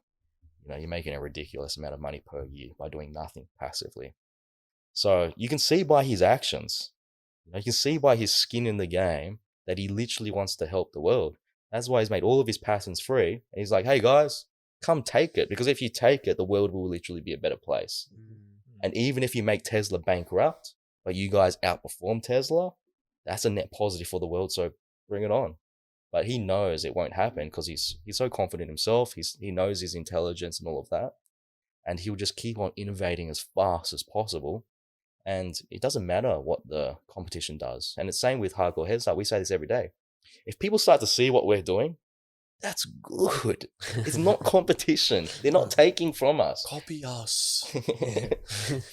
You know, you're making a ridiculous amount of money per year by doing nothing passively. So you can see by his actions, you know, you can see by his skin in the game that he literally wants to help the world. That's why he's made all of his patents free. And he's like, hey guys, come take it. Because if you take it, the world will literally be a better place. And even if you make Tesla bankrupt, but you guys outperform Tesla, that's a net positive for the world. So bring it on. But he knows it won't happen because he's so confident in himself. He knows his intelligence and all of that. And he'll just keep on innovating as fast as possible. And it doesn't matter what the competition does. And it's same with Hardcore Headstart. We say this every day. If people start to see what we're doing, that's good. It's not competition. They're not taking from us. Copy us.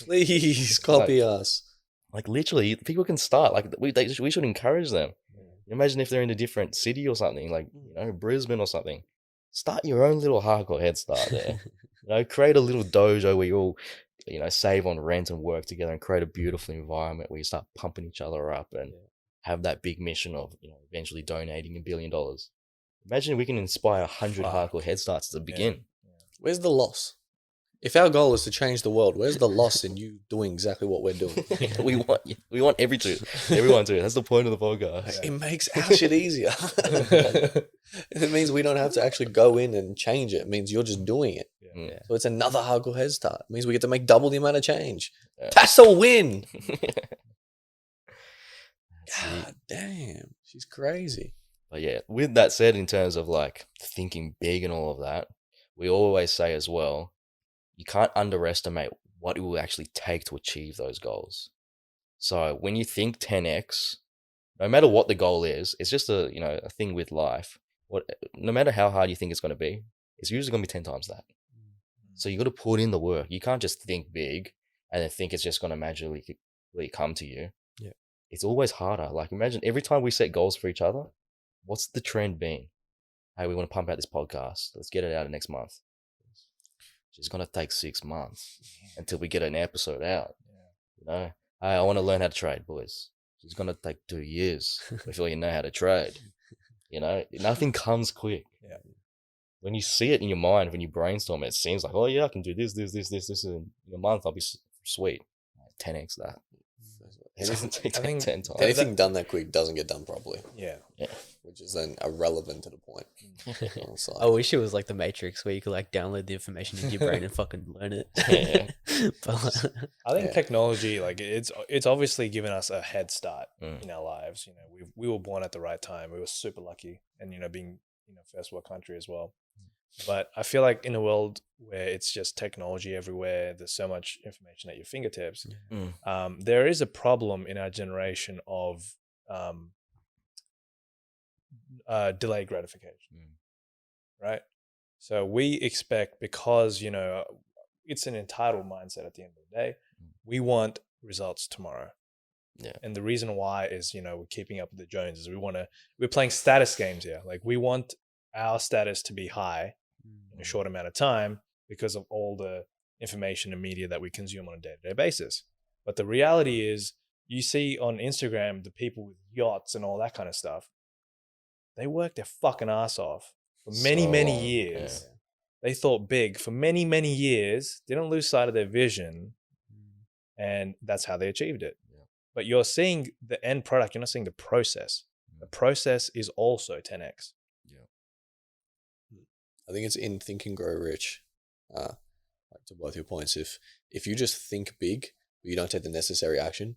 Please copy us. Like literally, people can start. Like we should encourage them. Imagine if they're in a different city or something, like Brisbane or something. Start your own little Hardcore Headstart there. Create a little dojo where you all, save on rent and work together and create a beautiful environment where you start pumping each other up and have that big mission of eventually donating $1 billion. Imagine we can inspire 100 Hardcore Headstarts to begin. Where's the loss? If our goal is to change the world, where's the loss in you doing exactly what we're doing? we want everyone to. That's the point of the podcast. It makes our shit easier. It means we don't have to actually go in and change it. It means you're just doing it. Yeah. So it's another Hardcore Headstart. It means we get to make double the amount of change. Yeah. That's a win. God damn. She's crazy. But yeah, with that said, in terms of like thinking big and all of that, we always say as well, you can't underestimate what it will actually take to achieve those goals. So when you think 10x, no matter what the goal is, it's just a thing with life. No matter how hard you think it's going to be, it's usually going to be 10 times that. So you got to put in the work. You can't just think big and then think it's just going to magically come to you. Yeah, it's always harder. Like imagine every time we set goals for each other, what's the trend been? Hey, we want to pump out this podcast. Let's get it out next month. It's going to take 6 months until we get an episode out. Hey, I want to learn how to trade, boys. It's going to take 2 years before you know how to trade. Nothing comes quick. Yeah. When you see it in your mind, when you brainstorm it seems like, oh yeah, I can do this, in a month I'll be sweet. 10x that. It doesn't take 10 times. Anything done that quick doesn't get done properly. Yeah. Which is then irrelevant to the point. I wish it was like the Matrix where you could like download the information into your brain and fucking learn it. But, I think technology, like it's obviously given us a head start in our lives. We were born at the right time. We were super lucky, and being first world country as well. But I feel like in a world where it's just technology everywhere, there's so much information at your fingertips. There is a problem in our generation of delayed gratification, right? So we expect, because it's an entitled mindset at the end of the day, we want results tomorrow. Yeah. And the reason why is we're keeping up with the Joneses. We're playing status games here. Like we want our status to be high in a short amount of time because of all the information and media that we consume on a day-to-day basis. But the reality is, you see on Instagram the people with yachts and all that kind of stuff, they work their fucking ass off for many years. Yeah. They thought big for many years, didn't lose sight of their vision, and that's how they achieved it. Yeah. But you're seeing the end product, you're not seeing the process. The process is also 10x. I think it's in Think and Grow Rich. To both your points, if you just think big, but you don't take the necessary action,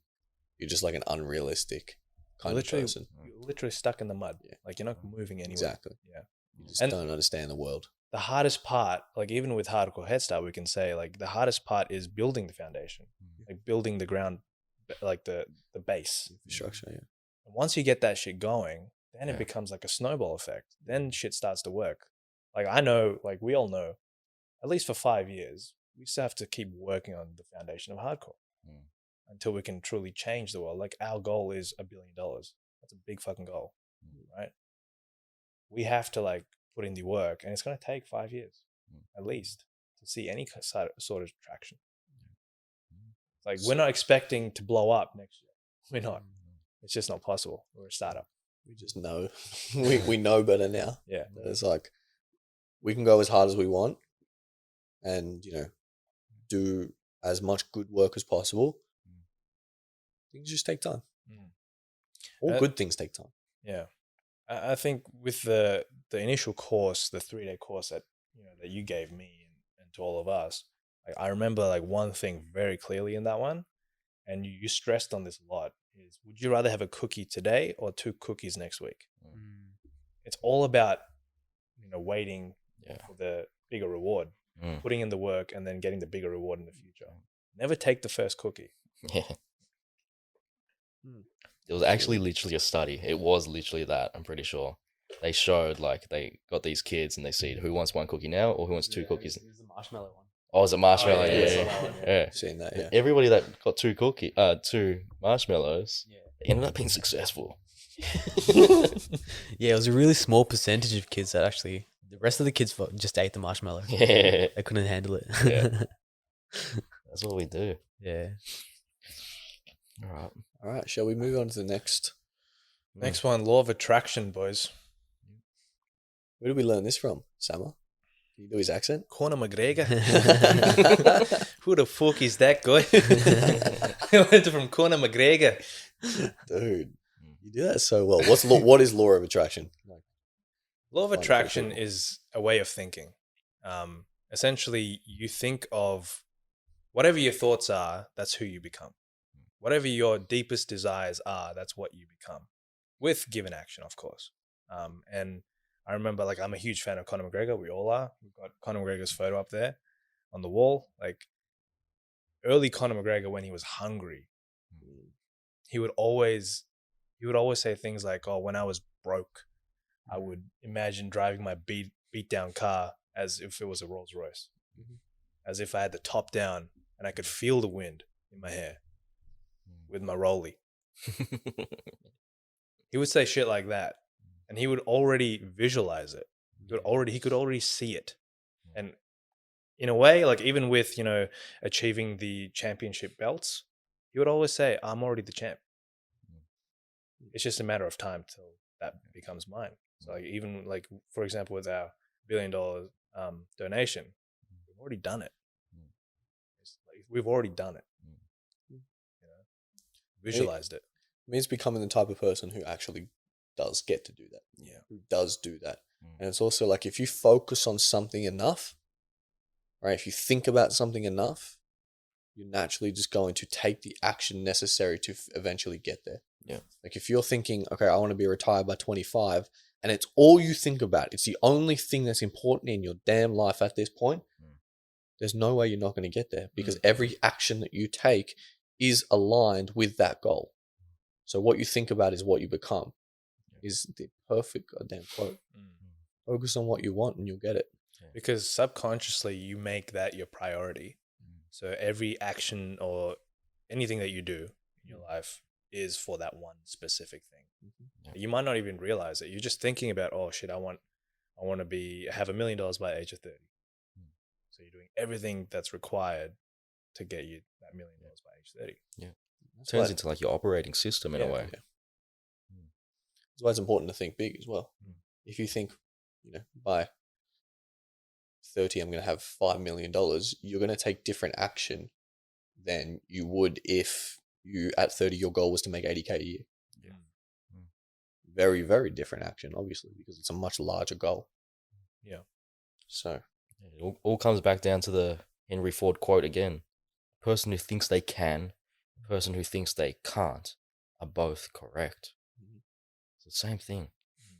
you're just like an unrealistic kind of person. You're literally stuck in the mud. Yeah. Like you're not moving anywhere. Exactly. Yeah. You just don't understand the world. The hardest part, like even with Hardcore Headstart, we can say like the hardest part is building the foundation, like building the ground, like the base. Infrastructure, yeah. And once you get that shit going, then it becomes like a snowball effect. Then shit starts to work. Like I know, like we all know, at least for 5 years, we still have to keep working on the foundation of hardcore until we can truly change the world. Like our goal is $1 billion. That's a big fucking goal, right? We have to like put in the work, and it's going to take 5 years at least to see any sort of traction. Like we're not expecting to blow up next year. We're not. It's just not possible. We're a startup. We just know. we know better now. Yeah. It's like, we can go as hard as we want and, do as much good work as possible. Things just take time. All good things take time. Yeah. I think with the initial course, the 3-day course that that you gave me and to all of us, like I remember like one thing very clearly in that one, and you stressed on this a lot, is would you rather have a cookie today or 2 cookies next week? It's all about waiting Yeah. for the bigger reward, Mm. putting in the work, and then getting the bigger reward in the future. Never take the first cookie. Yeah. It was actually literally a study. It was literally that, I'm pretty sure. They showed, like, they got these kids and they see who wants 1 cookie now or who wants 2 cookies. It was the marshmallow one. Oh, is it marshmallow? yeah, Yeah, yeah, yeah, yeah. yeah. I've seen that, yeah. Everybody that got 2 marshmallows ended up being successful. Yeah, it was a really small percentage of kids that actually. The rest of the kids just ate the marshmallow. Yeah. They couldn't handle it. Yeah. That's what we do. Yeah. All right. All right, shall we move on to the next? Next one, law of attraction, boys. Where did we learn this from, Sama? Can you do his accent? Conor McGregor. Who the fuck is that guy? I learned it from Conor McGregor. Dude, you do that so well. What is law of attraction? Law of Find it pretty attraction cool. is a way of thinking. Essentially, you think of whatever your thoughts are, that's who you become. Whatever your deepest desires are, that's what you become. With given action, of course. And I remember, like, I'm a huge fan of Conor McGregor. We all are. We've got Conor McGregor's photo up there on the wall. Like, early Conor McGregor, when he was hungry, he would always say things like, "Oh, when I was broke, I would imagine driving my beat down car as if it was a Rolls Royce, as if I had the top down and I could feel the wind in my hair with my rollie." He would say shit like that, and he would already visualize it. He could already see it, and in a way, like even with achieving the championship belts, he would always say, "I'm already the champ. It's just a matter of time till that becomes mine." So like even like for example with our $1 billion donation, we've already done it. We've already done it. Visualized it. It means becoming the type of person who actually does get to do that. Yeah. Who does do that. And it's also like if you focus on something enough, right? If you think about something enough, you're naturally just going to take the action necessary to eventually get there. Yeah. Like if you're thinking, okay, I want to be retired by 25, and it's all you think about, it's the only thing that's important in your damn life at this point, there's no way you're not going to get there because every action that you take is aligned with that goal. So what you think about is what you become. Is the perfect goddamn quote. Focus on what you want and you'll get it. Because subconsciously you make that your priority. So every action or anything that you do in your life is for that one specific thing. You might not even realize it. You're just thinking about, oh shit, I want to have $1 million by the age of 30. So you're doing everything that's required to get you that $1 million by age 30. Yeah. It turns into like your operating system in a way. Yeah. That's why it's important to think big as well. If you think, by 30, I'm going to have $5 million, you're going to take different action than you would if you, at 30, your goal was to make 80K a year. Yeah. Very, very different action, obviously, because it's a much larger goal. Yeah. So It all comes back down to the Henry Ford quote again. The person who thinks they can, the person who thinks they can't are both correct. It's the same thing.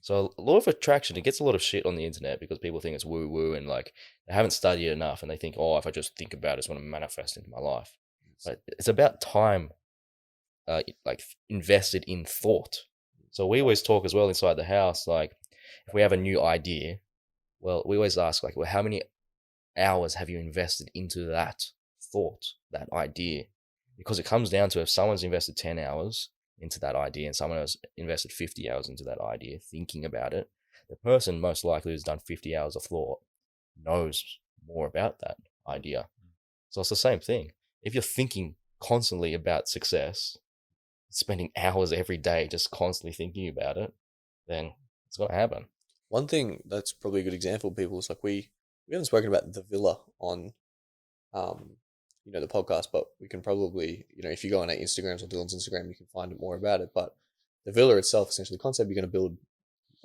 So law of attraction, it gets a lot of shit on the internet because people think it's woo-woo and like they haven't studied it enough and they think, oh, if I just think about it, it's going to manifest into my life. But it's about time like invested in thought. So we always talk as well inside the house, like if we have a new idea, well, we always ask like, well, how many hours have you invested into that thought, that idea? Because it comes down to if someone's invested 10 hours into that idea and someone has invested 50 hours into that idea, thinking about it, the person most likely who's done 50 hours of thought knows more about that idea. So it's the same thing. If you're thinking constantly about success, spending hours every day just constantly thinking about it, then it's going to happen. one thing that's probably a good example of people is like we haven't spoken about the villa on the podcast, but we can probably, if you go on our Instagrams or Dylan's Instagram, you can find more about it. But the villa itself, essentially the concept, you're going to build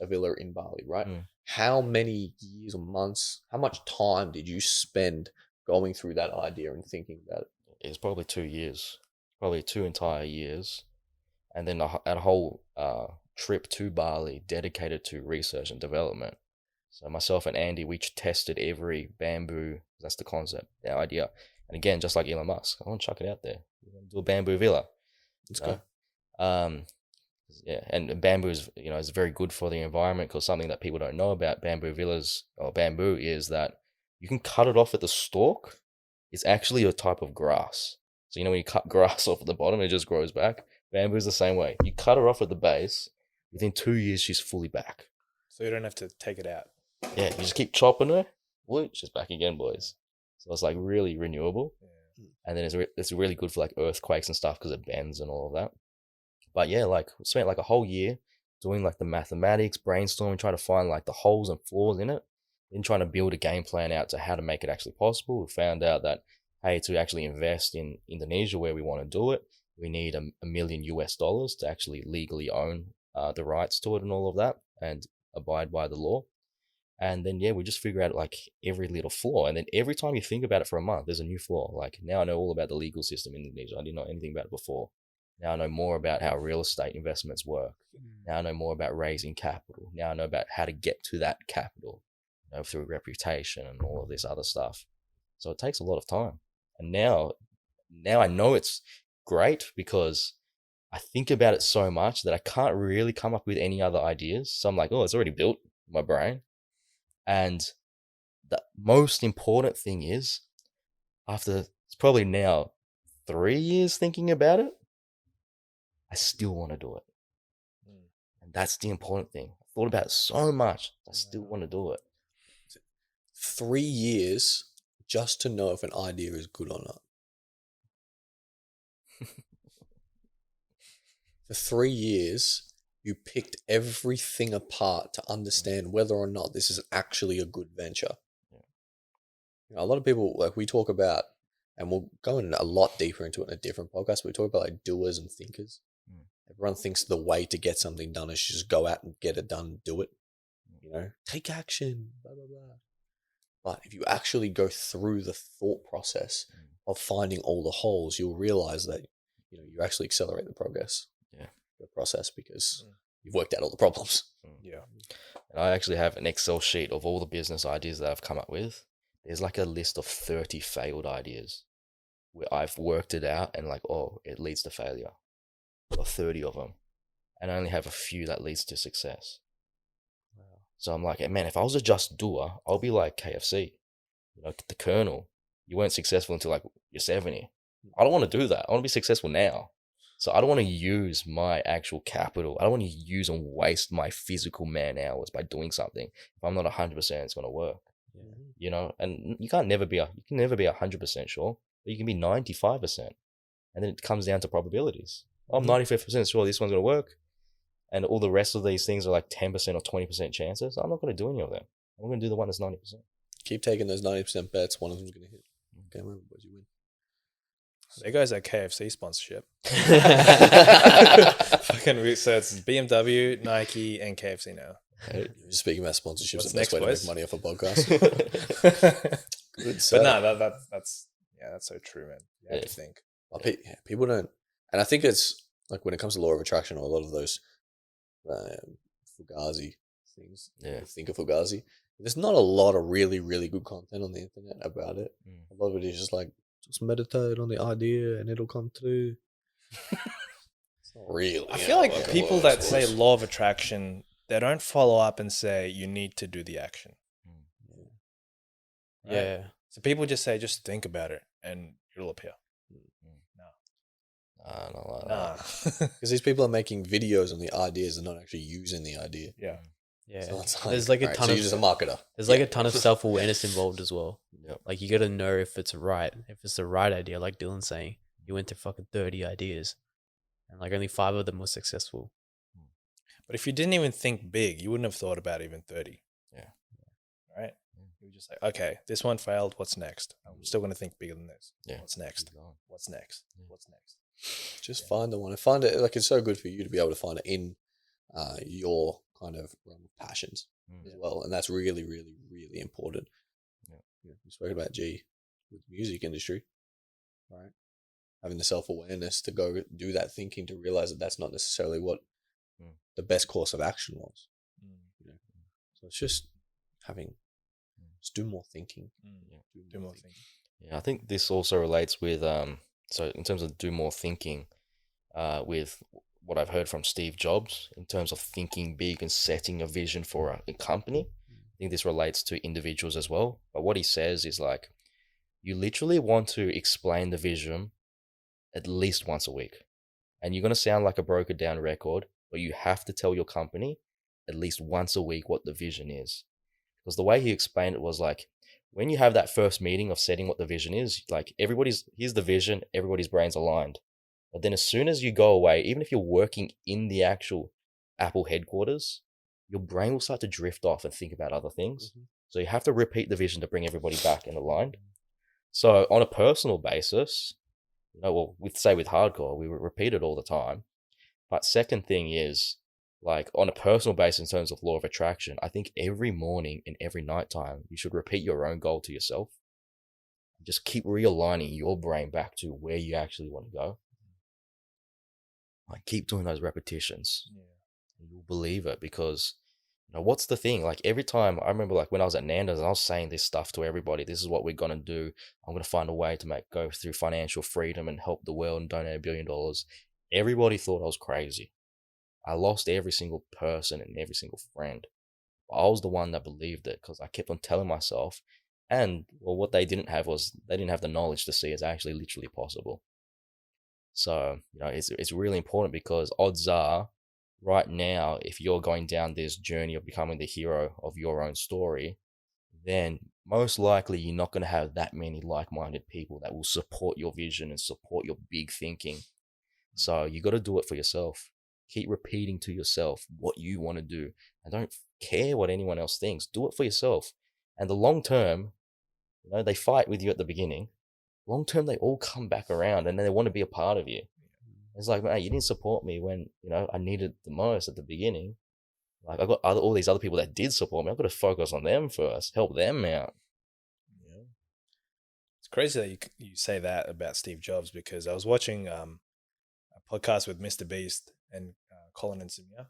a villa in Bali, right? Mm. How many years or months, how much time did you spend going through that idea and thinking about it? It's probably 2 years, probably 2 entire years, and then a whole trip to Bali dedicated to research and development. So myself and Andy, we tested every bamboo. That's the concept, the idea. And again, just like Elon Musk, I want to chuck it out there. We want to do a bamboo villa. Let's go. Yeah, and bamboo is very good for the environment, because something that people don't know about bamboo villas or bamboo is that you can cut it off at the stalk. It's actually a type of grass. So when you cut grass off at the bottom, it just grows back. Bamboo is the same way. You cut her off at the base, within 2 years she's fully back. So you don't have to take it out. Yeah, you just keep chopping her, whoop, she's back again, boys. So it's like really renewable. Yeah. And then it's really good for like earthquakes and stuff, because it bends and all of that. But yeah, like we spent like a whole year doing like the mathematics, brainstorming, trying to find like the holes and flaws in it, then trying to build a game plan out to how to make it actually possible. We found out that, hey, to actually invest in Indonesia where we want to do it, we need $1 million to actually legally own the rights to it and all of that, and abide by the law. And then, yeah, we just figure out like every little flaw. And then every time you think about it for a month, there's a new flaw. Like now I know all about the legal system in Indonesia. I didn't know anything about it before. Now I know more about how real estate investments work. Now I know more about raising capital. Now I know about how to get to that capital, through reputation and all of this other stuff. So it takes a lot of time. And now I know it's great, because I think about it so much that I can't really come up with any other ideas. So I'm like, oh, it's already built in my brain. And the most important thing is, after it's probably now 3 years thinking about it, I still want to do it. And that's the important thing. I thought about it so much, I still want to do it. 3 years just to know if an idea is good or not. For 3 years, you picked everything apart to understand whether or not this is actually a good venture. A lot of people, like we talk about, and we'll go in a lot deeper into it in a different podcast, but we talk about like doers and thinkers. Everyone thinks the way to get something done is just go out and get it done, do it. Take action, blah, blah, blah. But if you actually go through the thought process of finding all the holes, you'll realize that, you actually accelerate the progress. The process, because you've worked out all the problems. Yeah. And I actually have an Excel sheet of all the business ideas that I've come up with. There's like a list of 30 failed ideas where I've worked it out and like, oh, it leads to failure. Or 30 of them. And I only have a few that leads to success. Wow. So I'm like, man, if I was a just doer, I'll be like KFC. The Colonel. You weren't successful until like you're 70. I don't want to do that. I want to be successful now. So I don't want to use my actual capital. I don't want to use and waste my physical man hours by doing something. If I'm not 100%, it's going to work. And you can never be 100% sure, but you can be 95%. And then it comes down to probabilities. I'm 95% sure this one's going to work. And all the rest of these things are like 10% or 20% chances. I'm not going to do any of them. I'm going to do the one that's 90%. Keep taking those 90% bets. One of them's going to hit. Okay, remember, boys, you win. There goes that KFC sponsorship. So it's BMW, Nike, and KFC now. Speaking about sponsorships, What's the best way to next, make money off a podcast. Good But stuff. no, that's so true, man. You have to think. People don't, and I think it's like when it comes to law of attraction or a lot of those Fugazi things. Think of Fugazi. There's not a lot of really, really good content on the internet about it. A lot of it is just like, just meditate on the idea and it'll come through. It's not really. I feel like people that say law of attraction, they don't follow up and say you need to do the action. Right? Yeah. So people just say, just think about it and it'll appear. Nah. Because these people are making videos on the ideas and not actually using the idea. Yeah. Yeah. So it's There's like a alright, ton so of you're just a marketer. There's like a ton of self-awareness involved as well. Yep. Like you got to know if it's right. If it's the right idea, like Dylan's saying, you went to fucking 30 ideas and like only 5 of them were successful. But if you didn't even think big, you wouldn't have thought about even 30. Yeah. Right? You were just like, okay, this one failed. What's next? I'm still going to think bigger than this. Yeah. What's next? What's next? What's next? Just find the one. And find it, like it's so good for you to be able to find it in your kind of realm of passions Mm. as well, and that's really, really, really important. Yeah. We spoke about with the music industry, right? Having the self-awareness to go do that thinking to realize that that's not necessarily what the best course of action was. So it's just just do more thinking. Do more thinking. Yeah, I think this also relates with so in terms of do more thinking, with what I've heard from Steve Jobs in terms of thinking big and setting a vision for a company. I think this relates to individuals as well. But what he says is like, you literally want to explain the vision at least once a week. And you're going to sound like a broken down record, but you have to tell your company at least once a week what the vision is. Because the way he explained it was like, when you have that first meeting of setting what the vision is, like here's the vision, everybody's brains aligned. But then as soon as you go away, even if you're working in the actual Apple headquarters, your brain will start to drift off and think about other things. So you have to repeat the vision to bring everybody back and aligned. So on a personal basis, with Hardcore, we repeat it all the time. But second thing is, like on a personal basis in terms of law of attraction, I think every morning and every nighttime, you should repeat your own goal to yourself. Just keep realigning your brain back to where you actually want to go. Like keep doing those repetitions. You'll believe it, because what's the thing? Like every time I remember, like when I was at Nando's, I was saying this stuff to everybody. This is what we're gonna do. I'm gonna find a way to go through financial freedom and help the world and donate $1 billion. Everybody thought I was crazy. I lost every single person and every single friend. But I was the one that believed it because I kept on telling myself. And what they didn't have was they didn't have the knowledge to see it's actually literally possible. So it's really important, because odds are, right now, if you're going down this journey of becoming the hero of your own story, then most likely you're not going to have that many like-minded people that will support your vision and support your big thinking. So you got to do it for yourself. Keep repeating to yourself what you want to do, and don't care what anyone else thinks. Do it for yourself. And the long term, they fight with you at the beginning. Long term, they all come back around and they want to be a part of you. It's like, man, you didn't support me when I needed the most at the beginning. Like I got all these other people that did support me. I've got to focus on them first, help them out. Yeah, it's crazy that you say that about Steve Jobs, because I was watching a podcast with Mr. Beast and Colin and Samir.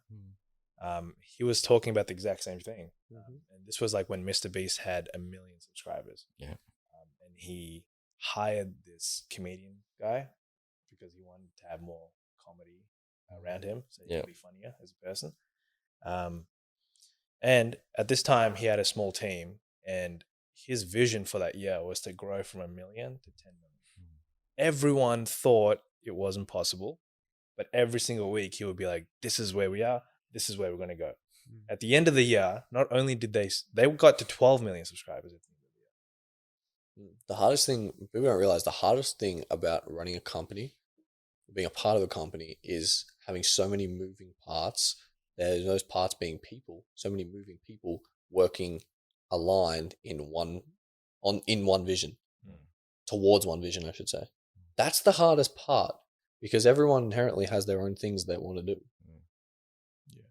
He was talking about the exact same thing, and this was like when Mr. Beast had 1 million subscribers. Yeah, and he hired this comedian guy because he wanted to have more comedy around him, so he could be funnier as a person. And at this time, he had a small team, and his vision for that year was to grow from 1 million to 10 million. Everyone thought it wasn't possible, but every single week he would be like, "This is where we are. This is where we're going to go." At the end of the year, not only did they got to 12 million subscribers at the end of the year. The hardest thing, people don't realize, the hardest thing about running a company, being a part of a company, is having so many moving parts. There's those parts being people, so many moving people working aligned in one vision, towards one vision, I should say. That's the hardest part, because everyone inherently has their own things they want to do.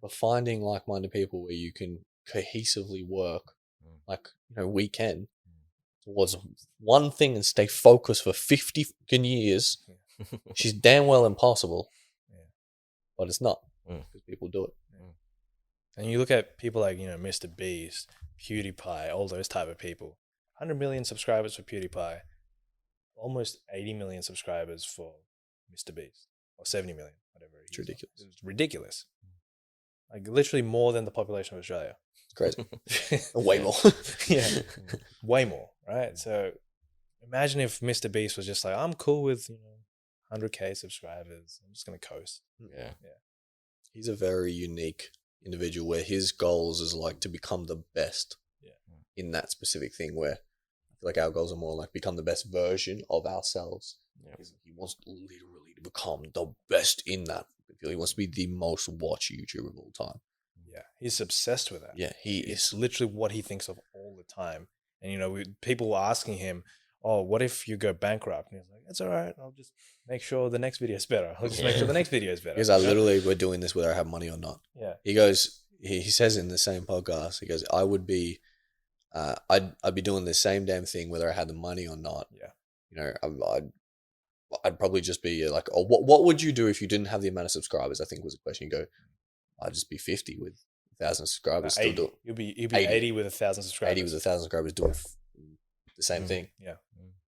But finding like-minded people where you can cohesively work, like we can, towards one thing and stay focused for 50 fucking years, which is damn well impossible. But it's not, because people do it. And you look at people like Mr. Beast, PewDiePie, all those type of people. 100 million subscribers for PewDiePie, almost 80 million subscribers for Mr. Beast, or 70 million, whatever. It's ridiculous. It's ridiculous. Like literally more than the population of Australia. It's crazy. Way more. Yeah, way more, right? So imagine if Mr. Beast was just like, I'm cool with 100K subscribers. I'm just gonna coast. Yeah. He's a very unique individual where his goals is like to become the best in that specific thing, where I feel like our goals are more like become the best version of ourselves. He wants literally to become the best in that. He wants to be the most watched YouTuber of all time. Yeah, he's obsessed with that. Yeah, it's literally what he thinks of all the time. And people were asking him, "Oh, what if you go bankrupt?" And he's like, "It's all right. I'll just make sure the next video is better. I'll just make sure the next video is better." Because we're doing this whether I have money or not. Yeah. He goes, he says in the same podcast, he goes, I would be, I'd be doing the same damn thing whether I had the money or not. Yeah. You know, I'd probably just be like, oh, what would you do if you didn't have the amount of subscribers? I think was the question. You go, I'd just be 50 with 1,000 subscribers. Still 80. do You'll be 80. 80 with 1,000 subscribers. 80 with 1,000 subscribers doing the same thing. Yeah.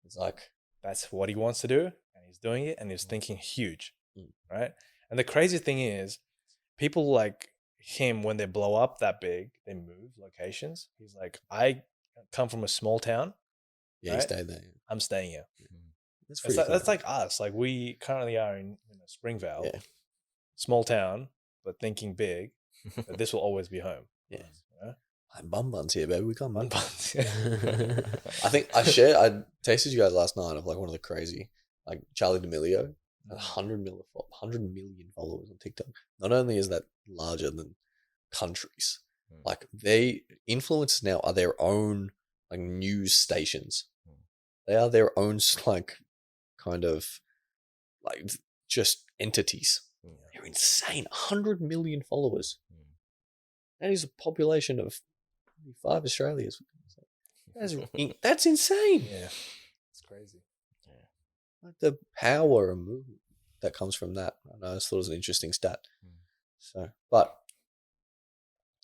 It's like, That's what he wants to do, and he's doing it, and he's thinking huge, Mm. right? And the crazy thing is, people like him, when they blow up that big, they move locations. He's like, I come from a small town. yeah, he Right? stayed there. I'm staying here. That's That's like us. Like we currently are in Springvale, Yeah. small town, but thinking big. That this will always be home. Yeah. You know? I'm bum buns here, baby. We come Bun bun. buns. I think I tasted you guys last night of like one of the crazy, like Charlie D'Amelio, 100 million followers on TikTok. Not only is that larger than countries, like they influencers now are their own like news stations. They are their own like kind of like just entities. They're insane. 100 million followers. That is a population of 5 Australias. That's insane. Yeah, it's crazy. Like the power and movement that comes from that. I just thought it was an interesting stat. So, but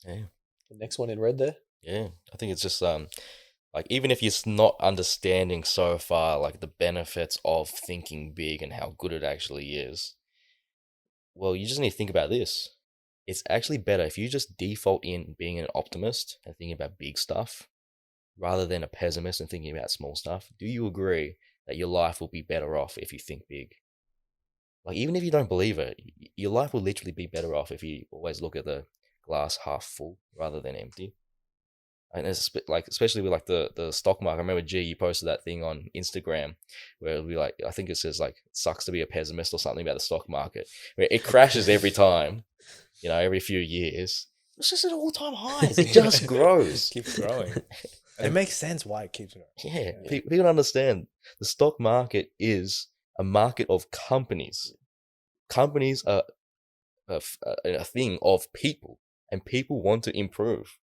Yeah. the next one in red there. Yeah, I think it's just like even if you're not understanding so far like the benefits of thinking big and how good it actually is, well, you just need to think about this. It's actually better if you just default in being an optimist and thinking about big stuff rather than a pessimist and thinking about small stuff. Do you agree that your life will be better off if you think big? Like even if you don't believe it, your life will literally be better off if you always look at the glass half full rather than empty. And it's like, especially with like the stock market. I remember G, you posted that thing on Instagram where it'll be like, I think it says like, it sucks to be a pessimist or something about the stock market. Where it crashes every time, you know, every few years. It's just at all-time highs. It just grows. Keeps growing. And it makes sense why it keeps growing. Yeah, people understand the stock market is a market of companies. Companies are a thing of people, and people want to improve.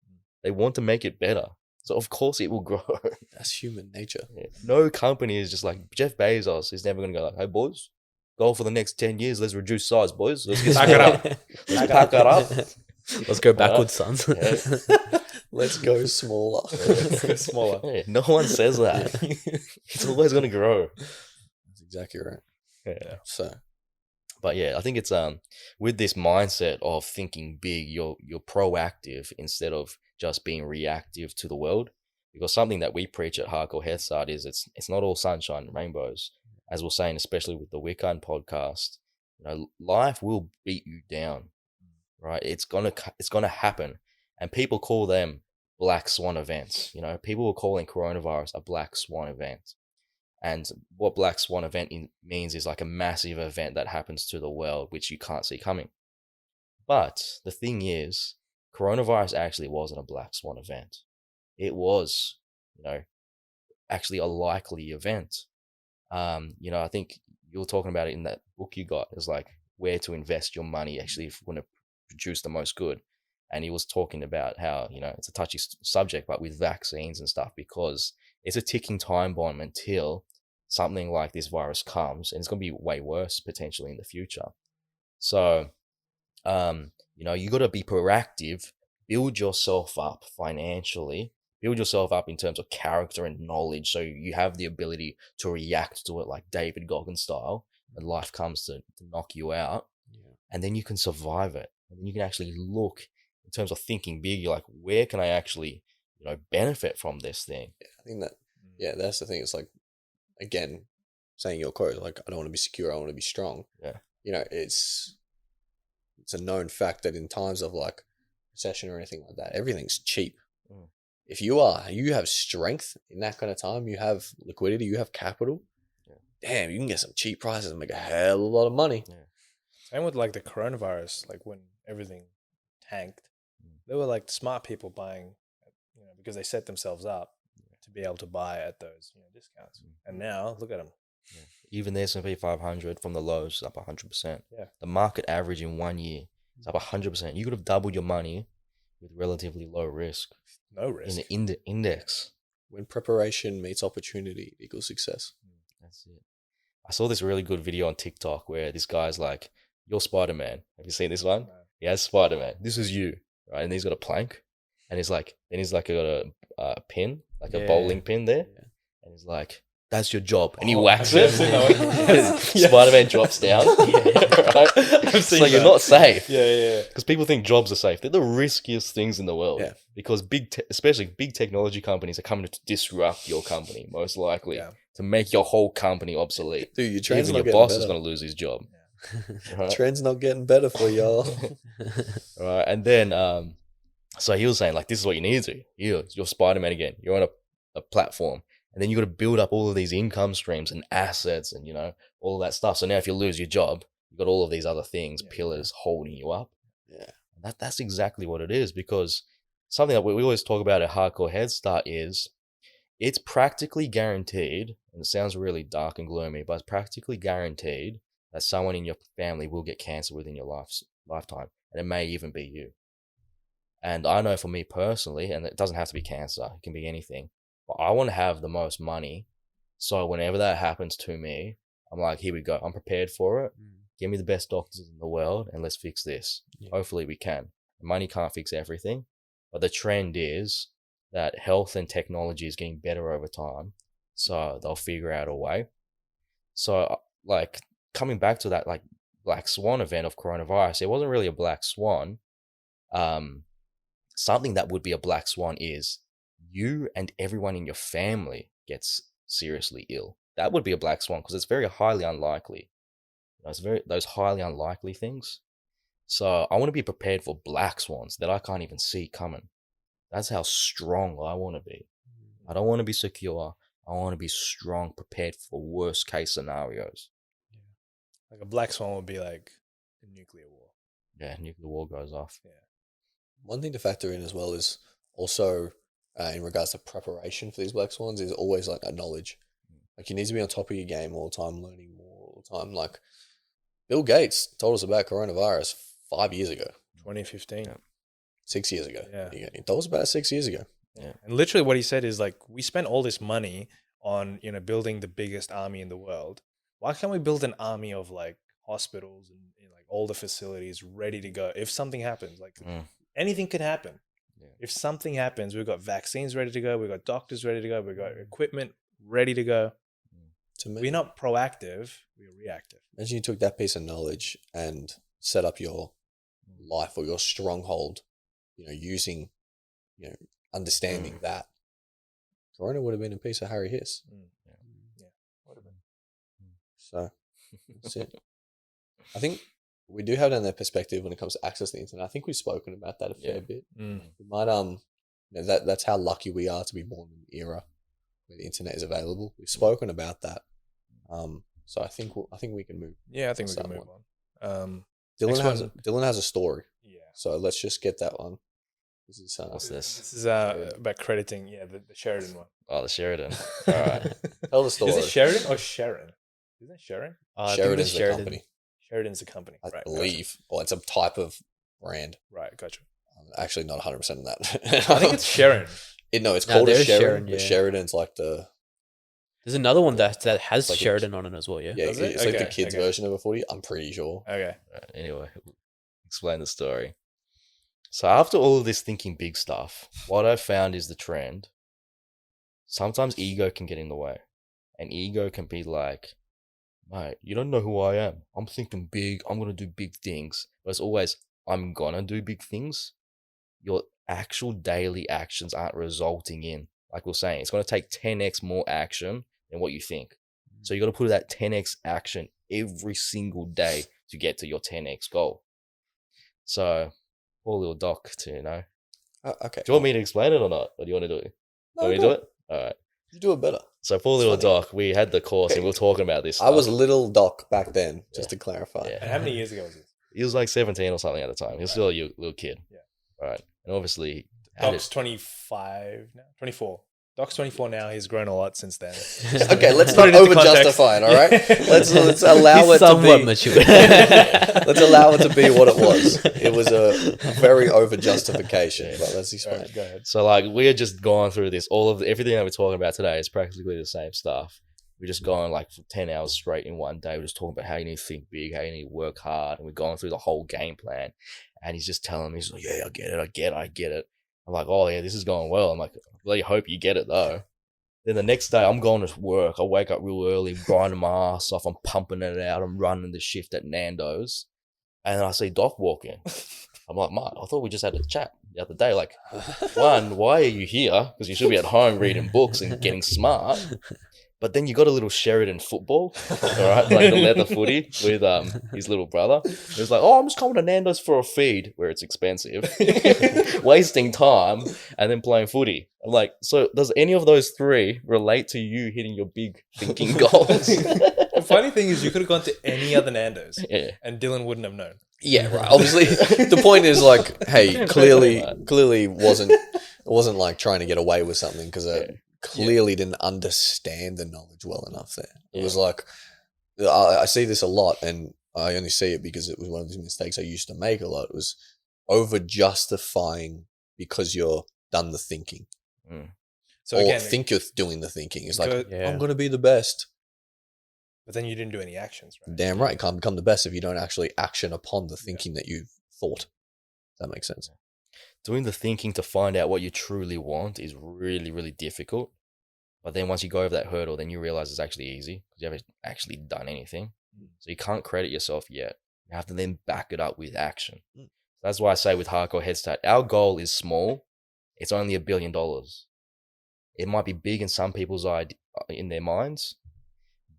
They want to make it better. So of course it will grow. That's human nature. Yeah. No company is just like Jeff Bezos is never going to go like, hey boys, goal for the next 10 years. Let's reduce size, boys. Let's get Pack it up. Let's pack it up. Let's go backwards, sons. Yeah. Let's go smaller. Smaller. Yeah, no one says that. It's always going to grow. That's exactly right. Yeah. So, But yeah, I think it's with this mindset of thinking big, you're proactive instead of just being reactive to the world. Because something that we preach at Hardcore Headstart is it's not all sunshine and rainbows. As we're saying, especially with the Wikan podcast, you know, life will beat you down, right? It's gonna happen, and people call them black swan events. You know, people were calling coronavirus a black swan event. And what black swan event means is like a massive event that happens to the world, which you can't see coming. But the thing is, coronavirus actually wasn't a black swan event. It was, you know, actually a likely event. You know, I think you were talking about it in that book you got. It's like where to invest your money actually if you want to produce the most good. And he was talking about how, you know, it's a touchy subject, but with vaccines and stuff, because it's a ticking time bomb until something like this virus comes, and it's going to be way worse potentially in the future. So, you know, you got to be proactive, build yourself up financially, build yourself up in terms of character and knowledge, so you have the ability to react to it like David Goggins style when life comes to knock you out, and then you can survive it. And then you can actually look in terms of thinking big. You're like, where can I actually, you know, benefit from this thing? I think that, yeah, that's the thing. It's like, again, saying your quote, like, I don't want to be secure, I want to be strong. Yeah. You know, it's a known fact that in times of like recession or anything like that, everything's cheap. Mm. If you have strength in that kind of time, you have liquidity, you have capital, damn, you can get some cheap prices and make a hell of a lot of money. Yeah. Same with like the coronavirus, like when everything tanked, there were like smart people buying, you know, because they set themselves up to be able to buy at those, you know, discounts. And now look at them. Yeah. Even the S&P 500 from the lows is up 100%. Yeah. The market average in 1 year is up 100%. You could have doubled your money with relatively low risk No risk. in the index. When preparation meets opportunity equals success. That's it. I saw this really good video on TikTok where this guy's like, "You're Spider-Man. Have you seen this one?" No. He has Spider-Man. This is you, right? And he's got a plank, and he's like, got a pin, like a bowling pin there, and he's like, "That's your job," and he whacks it. Spider-Man drops down. Right? So you're not safe. Yeah. Because people think jobs are safe. They're the riskiest things in the world. Yeah. Because especially big technology companies are coming to disrupt your company, most likely, to make your whole company obsolete. Dude, your trend's Even not your getting boss is better. going to lose his job. Right? Trend's not getting better for y'all. Right. And then, so he was saying, like, this is what you need to do. You're Spider-Man again. You're on a platform. And then you got to build up all of these income streams and assets and, all of that stuff. So now if you lose your job, you've got all of these other things, pillars holding you up. Yeah. That's exactly what it is, because something that we always talk about at Hardcore Headstart is it's practically guaranteed, and it sounds really dark and gloomy, but it's practically guaranteed that someone in your family will get cancer within your lifetime, and it may even be you. And I know for me personally, and it doesn't have to be cancer, it can be anything, but I want to have the most money, so whenever that happens to me, I'm like, here we go, I'm prepared for it. Give me the best doctors in the world and let's fix this. Yeah. Hopefully we can. Money can't fix everything, but the trend is that health and technology is getting better over time. So they'll figure out a way. So like coming back to that like black swan event of coronavirus, it wasn't really a black swan. Something that would be a black swan is you and everyone in your family gets seriously ill. That would be a black swan because it's very highly unlikely. Those highly unlikely things. So I want to be prepared for black swans that I can't even see coming. That's how strong I want to be. I don't want to be secure. I want to be strong, prepared for worst case scenarios. Like a black swan would be like a nuclear war. Yeah, nuclear war goes off. Yeah. One thing to factor in as well is also in regards to preparation for these black swans is always like a knowledge. Like you need to be on top of your game all the time, learning more all the time. Like Bill Gates told us about coronavirus 5 years ago. 2015. 6 years ago. Yeah. He told us about it 6 years ago. Yeah. And literally what he said is like, we spent all this money on, building the biggest army in the world. Why can't we build an army of like hospitals and like all the facilities ready to go? If something happens, like anything could happen. Yeah. If something happens, we've got vaccines ready to go. We've got doctors ready to go. We've got equipment ready to go. We're not proactive, we're reactive. Imagine you took that piece of knowledge and set up your life or your stronghold, using, understanding that. Corona would have been a piece of Harry Hiss. Yeah, would have been. So, that's it. I think we do have that perspective when it comes to access to the internet. I think we've spoken about that a fair bit. We might, that's how lucky we are to be born in an era where the internet is available. We've spoken about that. So I think we can move. Yeah, I think we can move on. Dylan has a story. Yeah. So let's just get that one. This is what's this? This is about crediting, the Sheridan one. Oh, the Sheridan. All right. Tell the story. Is it Sheridan or Sharon? Isn't it Sharon? Sheridan's the company. Sheridan's the company. I right, believe. Gotcha. Or it's a type of brand. Right, gotcha. I'm actually not 100% on that. I think it's Sharon. It's called a Sharon, yeah. but Sheridan's like the... There's another one that has like Sheridan on it as well, yeah? Yeah, Does it's it? like the Okay, kids' version of a footy. I'm pretty sure. Okay. Anyway, explain the story. So after all of this thinking big stuff, what I found is the trend. Sometimes ego can get in the way. And ego can be like, mate, you don't know who I am. I'm thinking big. I'm going to do big things. But it's always, I'm going to do big things. Your actual daily actions aren't resulting in, like we're saying, it's going to take 10x more action than what you think. So you got to put that 10x action every single day to get to your 10x goal. So, poor little Doc, to Okay. Do you want me to explain it or not? Or do you want to do it? No, Want me to do it? All right. You do it better. So, poor little It's funny. Doc, we had the course and we were talking about this I was stuff. little Doc back then, just to clarify. Yeah. And how many years ago was this? He was like 17 or something at the time. He was still a little kid. Yeah. Right. And obviously, had Doc's 25 now? 24. Doc's 24 now. He's grown a lot since then. Okay, let's Put not it into over justify it. All right, let's allow He's it to somewhat be. mature. Let's allow it to be what it was. It was a very over justification. But let's explain. Go ahead. So like we're just going through this. Everything that we're talking about today is practically the same stuff. We're just going like for 10 hours straight in one day. We're just talking about how you need to think big, how you need to work hard, and we're going through the whole game plan. And he's just telling me, he's like, yeah, I get it. I'm like, oh yeah, this is going well. I'm like, I really hope you get it though. Then the next day I'm going to work. I wake up real early, grinding my ass off. I'm pumping it out. I'm running the shift at Nando's. And then I see Doc walk in. I'm like, Mark, I thought we just had a chat the other day. Like, one, why are you here? Because you should be at home reading books and getting smart. But then you got a little Sheridan football, all right, like the leather footy with his little brother. He was like, oh, I'm just coming to Nando's for a feed where it's expensive, wasting time, and then playing footy. I'm like, so does any of those three relate to you hitting your big thinking goals? The funny thing is, you could have gone to any other Nando's, Yeah. and Dylan wouldn't have known. Yeah, right. Obviously, the point is like, hey, clearly wasn't like trying to get away with something because clearly didn't understand the knowledge well enough there. It was like, I see this a lot, and I only see it because it was one of these mistakes I used to make a lot. It was over justifying because you're done the thinking. So or again, think you're doing the thinking. It's like, Yeah. I'm going to be the best. but then you didn't do any actions, right? Damn right. You can't become the best if you don't actually action upon the thinking that you've thought. Does that make sense? Doing the thinking to find out what you truly want is really, really difficult. But then once you go over that hurdle, then you realize it's actually easy because you haven't actually done anything. So you can't credit yourself yet. You have to then back it up with action. That's why I say with Hardcore Headstart, our goal is small. It's only $1 billion. It might be big in some people's in their minds,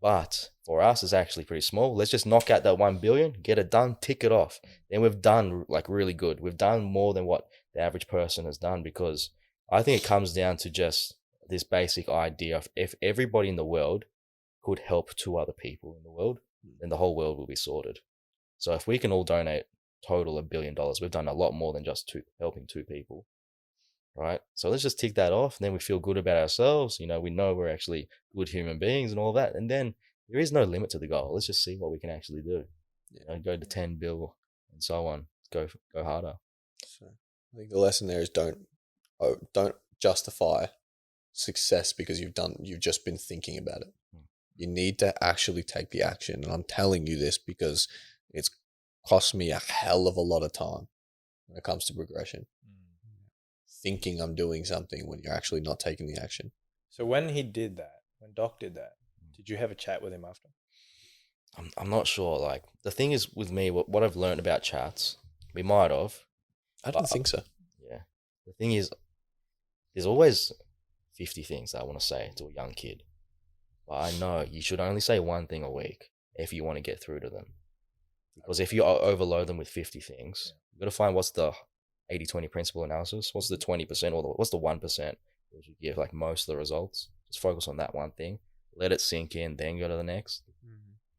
but for us, it's actually pretty small. Let's just knock out that 1 billion, get it done, tick it off. Then we've done like really good. We've done more than what the average person has done, because I think it comes down to just this basic idea of if everybody in the world could help 2 other people in the world, then the whole world will be sorted. So if we can all donate total $1 billion, we've done a lot more than just helping 2 people. Right? So let's just tick that off, and then we feel good about ourselves. You know, we know we're actually good human beings and all that. And then there is no limit to the goal. Let's just see what we can actually do. You know, go to 10 bill and so on. Go harder. So I think the lesson there is don't justify success because you've just been thinking about it. You need to actually take the action. And I'm telling you this because it's cost me a hell of a lot of time when it comes to progression. Thinking I'm doing something when you're actually not taking the action. So when Doc did that, did you have a chat with him after? I'm not sure. Like, the thing is with me, what I've learned about chats, we might have. I don't think so. Yeah. The thing is, there's always 50 things I want to say to a young kid. But I know you should only say one thing a week if you want to get through to them. Because if you overload them with 50 things, you've got to find what's the 80-20 principle analysis. What's the 20% or what's the 1% which would give like most of the results? Just focus on that one thing. Let it sink in, then go to the next.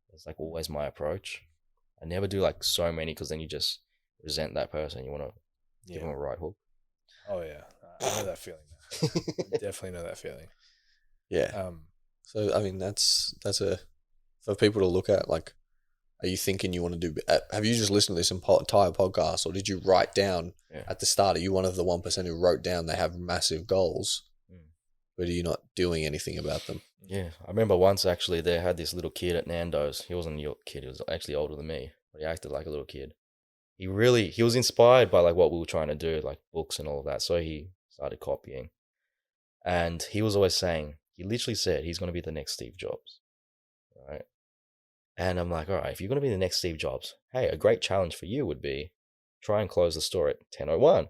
That's like always my approach. I never do like so many because then you just resent that person. You want to give them a right hook. Oh yeah, I know that feeling. Definitely know that feeling. Yeah. So I mean, that's for people to look at. Like, are you thinking you want to do? Have you just listened to this entire podcast, or did you write down at the start? Are you one of the 1% who wrote down they have massive goals, but are you not doing anything about them? Yeah, I remember once actually they had this little kid at Nando's. He wasn't a kid; he was actually older than me, but he acted like a little kid. He was inspired by like what we were trying to do, like books and all of that. So he started copying, and he was always saying, he literally said he's going to be the next Steve Jobs, right? And I'm like, all right, if you're going to be the next Steve Jobs, hey, a great challenge for you would be try and close the store at 10:01,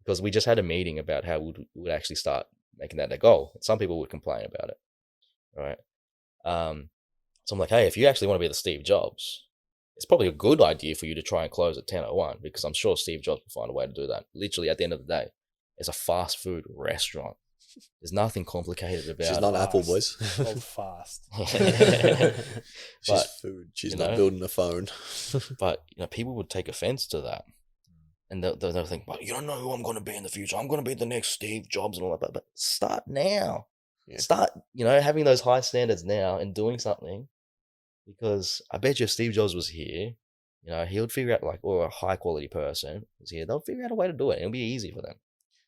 because we just had a meeting about how we would actually start making that a goal. Some people would complain about it, right? So I'm like, hey, if you actually want to be the Steve Jobs, it's probably a good idea for you to try and close at 10:01, because I'm sure Steve Jobs will find a way to do that. Literally, at the end of the day, it's a fast food restaurant. There's nothing complicated about it. She's not Apple, boys. Oh, fast. She's food. She's not building a phone. But people would take offense to that. And they'll think, but you don't know who I'm going to be in the future. I'm going to be the next Steve Jobs and all that. But start now. Yeah. Start, having those high standards now and doing something. Because I bet you if Steve Jobs was here, he would figure out, or a high quality person was here, they'll figure out a way to do it. It'll be easy for them.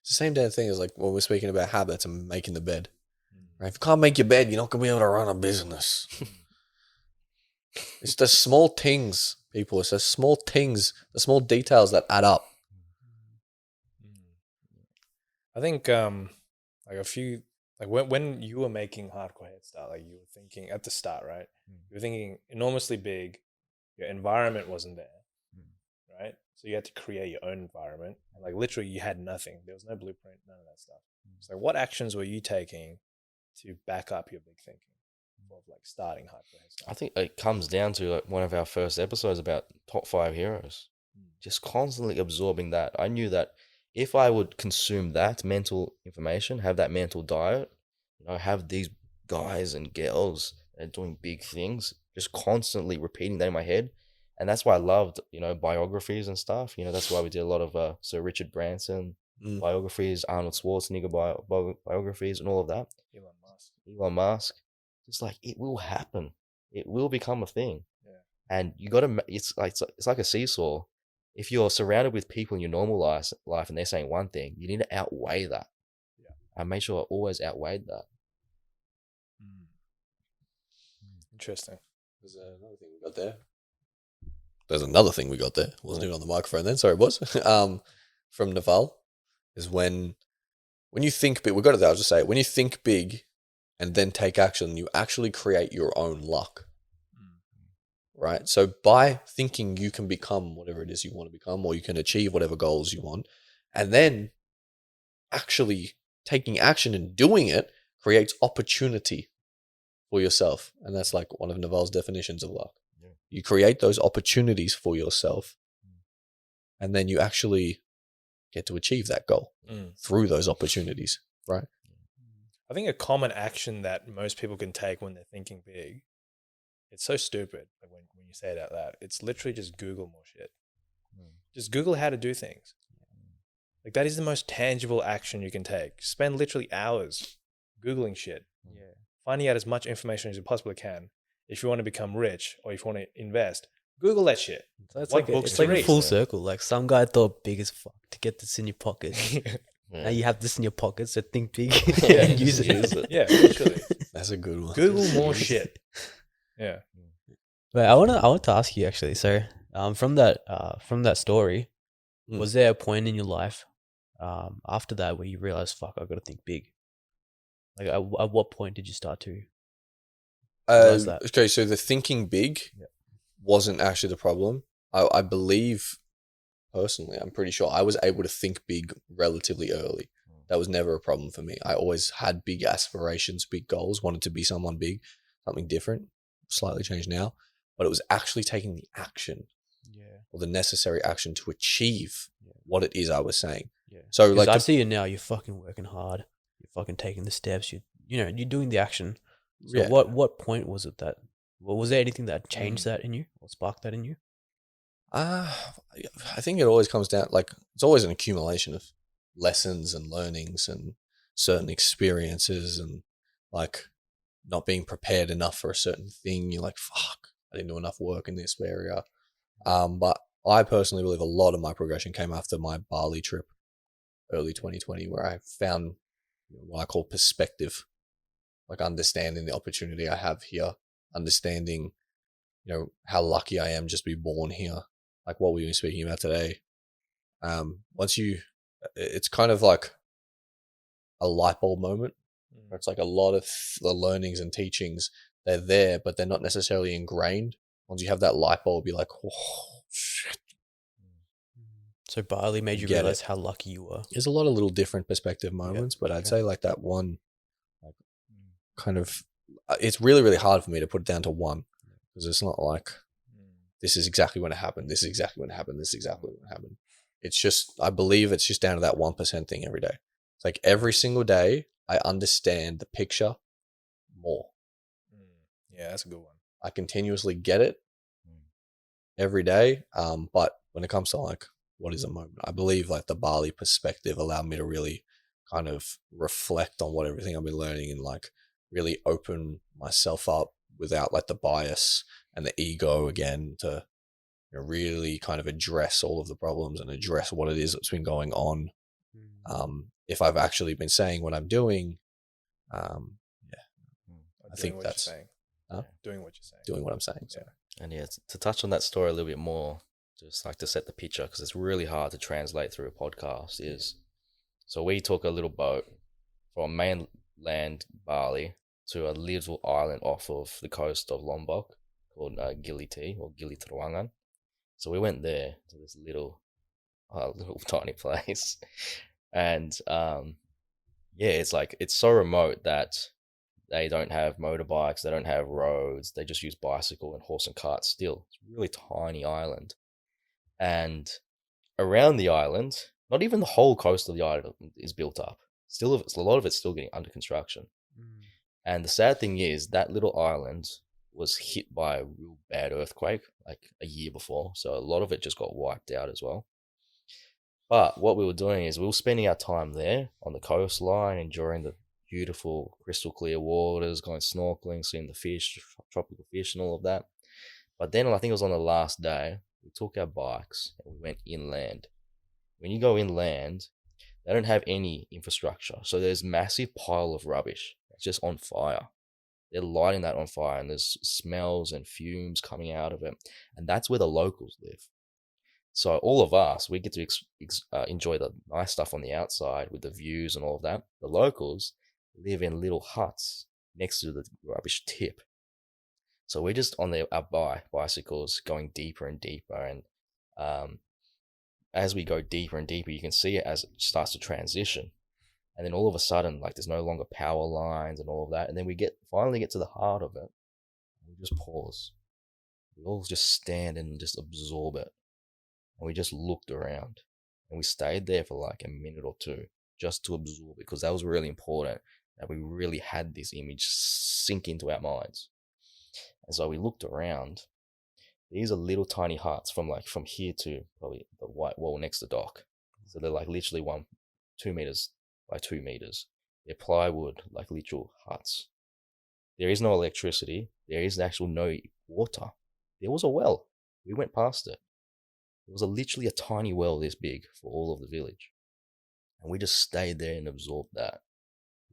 It's the same damn thing as like when we're speaking about habits and making the bed. Right? If you can't make your bed, you're not going to be able to run a business. It's the small things, people. It's the small things, the small details that add up. I think like a few, like when you were making Hardcore Headstart, like you were thinking at the start, right? You were thinking enormously big. Your environment wasn't there, right? So you had to create your own environment. And like literally you had nothing. There was no blueprint, none of that stuff. So what actions were you taking to back up your big thinking of like starting Hardcore Headstart? I think it comes down to like one of our first episodes about top 5 heroes. Just constantly absorbing that. I knew that if I would consume that mental information, have that mental diet, have these guys and girls that are doing big things, just constantly repeating that in my head. And that's why I loved, biographies and stuff. That's why we did a lot of Sir Richard Branson biographies, Arnold Schwarzenegger biographies, and all of that. Elon Musk. Just like, it will happen. It will become a thing. Yeah. And you got to, it's like a seesaw. If you're surrounded with people in your normal life and they're saying one thing, you need to outweigh that. Yeah. And make sure I always outweighed that. Interesting. There's another thing we got there. Wasn't even on the microphone then. Sorry, boss. From Naval is when you think big. We got it there. I'll just say it. When you think big and then take action, you actually create your own luck. Right? So by thinking you can become whatever it is you want to become, or you can achieve whatever goals you want, and then actually taking action and doing it creates opportunity for yourself. And that's like one of Naval's definitions of luck. Yeah. You create those opportunities for yourself, and then you actually get to achieve that goal through those opportunities, right? I think a common action that most people can take when they're thinking big, it's so stupid when you say it out loud. It's literally just Google more shit. Just Google how to do things. Like that is the most tangible action you can take. Spend literally hours Googling shit. Yeah. Finding out as much information as you possibly can. If you want to become rich or if you want to invest, Google that shit. So it's like a full circle. Like some guy thought big as fuck to get this in your pocket. Now you have this in your pocket, so think big and use it. Yeah, literally. That's a good one. Google more shit. Yeah. But I want to ask you actually. So, from that story, was there a point in your life, after that where you realized, fuck, I got to think big? Like, at what point did you start to realize that? Okay, so the thinking big wasn't actually the problem. I believe, personally, I'm pretty sure I was able to think big relatively early. That was never a problem for me. I always had big aspirations, big goals, wanted to be someone big, something different. Slightly changed now, but it was actually taking the action or the necessary action to achieve what it is I was saying. Yeah. So like, I see you now, you're fucking working hard. You're fucking taking the steps. You're doing the action. So what point was it that, was there anything that changed that in you or sparked that in you? I think it always comes down, like, it's always an accumulation of lessons and learnings and certain experiences and like not being prepared enough for a certain thing. You're like, fuck, I didn't do enough work in this area. But I personally believe a lot of my progression came after my Bali trip, early 2020, where I found what I call perspective, like understanding the opportunity I have here, understanding, how lucky I am just to be born here, like what we were speaking about today. It's kind of like a light bulb moment. It's like a lot of the learnings and teachings, they're there, but they're not necessarily ingrained. Once you have that light bulb, you're like, oh, shit. So Bali made you realize how lucky you were. There's a lot of little different perspective moments, but I'd say like that one, like kind of, it's really, really hard for me to put it down to one, because it's not like this is exactly when it happened. This is exactly when it happened. This is exactly when it happened. It's just, I believe it's just down to that 1% thing every day. It's like every single day, I understand the picture more. Yeah, that's a good one. I continuously get it every day. But when it comes to like what is a moment. I believe like the Bali perspective allowed me to really kind of reflect on what everything I've been learning and like really open myself up without like the bias and the ego again to really kind of address all of the problems and address what it is that's been going on. If I've actually been saying what I'm doing, I think that's doing what you're saying, doing what I'm saying. So. And yeah, to touch on that story a little bit more, just like to set the picture, because it's really hard to translate through a podcast, is so we took a little boat from mainland Bali to a little island off of the coast of Lombok called Gili or Gili Trawangan. So we went there to this little tiny place. And it's like, it's so remote that they don't have motorbikes, they don't have roads, they just use bicycle and horse and cart still. It's a really tiny island. And around the island, not even the whole coast of the island is built up. Still, a lot of it's still getting under construction. And the sad thing is that little island was hit by a real bad earthquake like a year before. So a lot of it just got wiped out as well. But what we were doing is we were spending our time there on the coastline, enjoying the beautiful crystal clear waters, going snorkeling, seeing the fish, tropical fish and all of that. But then I think it was on the last day, we took our bikes and we went inland. When you go inland, they don't have any infrastructure. So there's massive pile of rubbish. It's just on fire. They're lighting that on fire and there's smells and fumes coming out of it. And that's where the locals live. So all of us, we get to enjoy the nice stuff on the outside with the views and all of that. The locals live in little huts next to the rubbish tip. So we're just on our bicycles going deeper and deeper. And as we go deeper and deeper, you can see it as it starts to transition. And then all of a sudden, like there's no longer power lines and all of that. And then we finally get to the heart of it. We just pause. We all just stand and just absorb it. And we just looked around. And we stayed there for like a minute or two just to absorb it, because that was really important, that we really had this image sink into our minds. And so we looked around. These are little tiny huts from here to probably the white wall next to the dock. So they're like literally 2 meters by 2 meters. They're plywood, like literal huts. There is no electricity. There is actually no water. There was a well. We went past it. It was literally a tiny well this big for all of the village. And we just stayed there and absorbed that.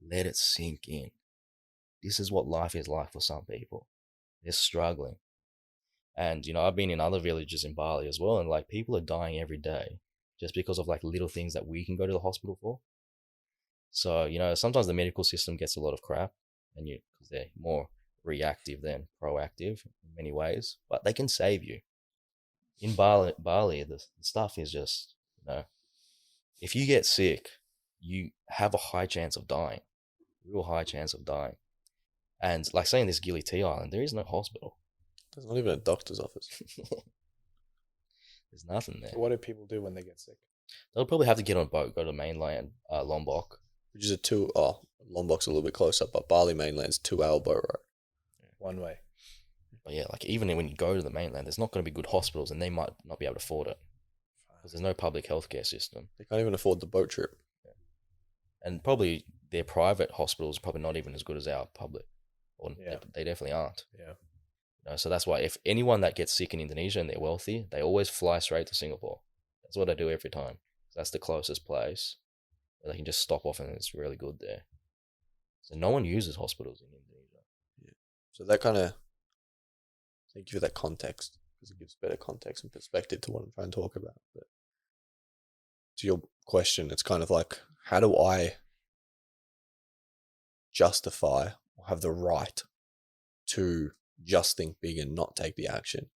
Let it sink in. This is what life is like for some people. They're struggling. And, I've been in other villages in Bali as well, and like people are dying every day just because of like little things that we can go to the hospital for. So, sometimes the medical system gets a lot of crap, and because they're more reactive than proactive in many ways, but they can save you. In Bali, the stuff is just, if you get sick, you have a high chance of dying, real high chance of dying. And like saying this Gili T Island, there is no hospital. There's not even a doctor's office. There's nothing there. So what do people do when they get sick? They'll probably have to get on a boat, go to mainland Lombok. Which is Lombok's a little bit closer, but Bali mainland's 2-hour boat ride. One way. But yeah, like even when you go to the mainland, there's not going to be good hospitals, and they might not be able to afford it because there's no public healthcare system. They can't even afford the boat trip. Yeah. And probably their private hospitals are probably not even as good as our public. Or they definitely aren't. Yeah. So that's why if anyone that gets sick in Indonesia and they're wealthy, they always fly straight to Singapore. That's what I do every time. That's the closest place where they can just stop off, and it's really good there. So no one uses hospitals in Indonesia. Yeah. So that kind of, thank you for that context, because it gives better context and perspective to what I'm trying to talk about. But to your question, it's kind of like, how do I justify or have the right to just think big and not take the action?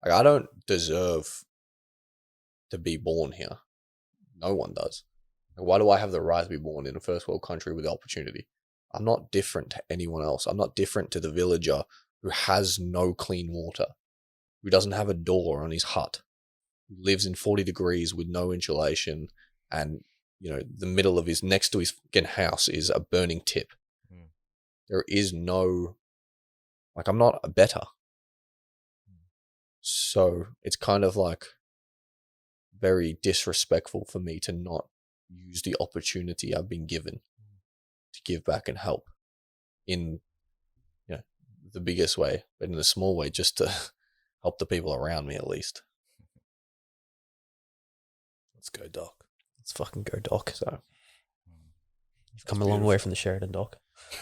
Like, I don't deserve to be born here. No one does. Like, why do I have the right to be born in a first world country with opportunity? I'm not different to anyone else. I'm not different to the villager who has no clean water, who doesn't have a door on his hut, who lives in 40 degrees with no insulation, and the middle of next to his fucking house is a burning tip. There is no, I'm not better. So it's kind of like very disrespectful for me to not use the opportunity I've been given to give back and help in, you know, the biggest way, but in a small way, just to help the people around me at least. Let's go, Doc. Let's fucking go, Doc. So You've come a long way from the Sheridan, Doc.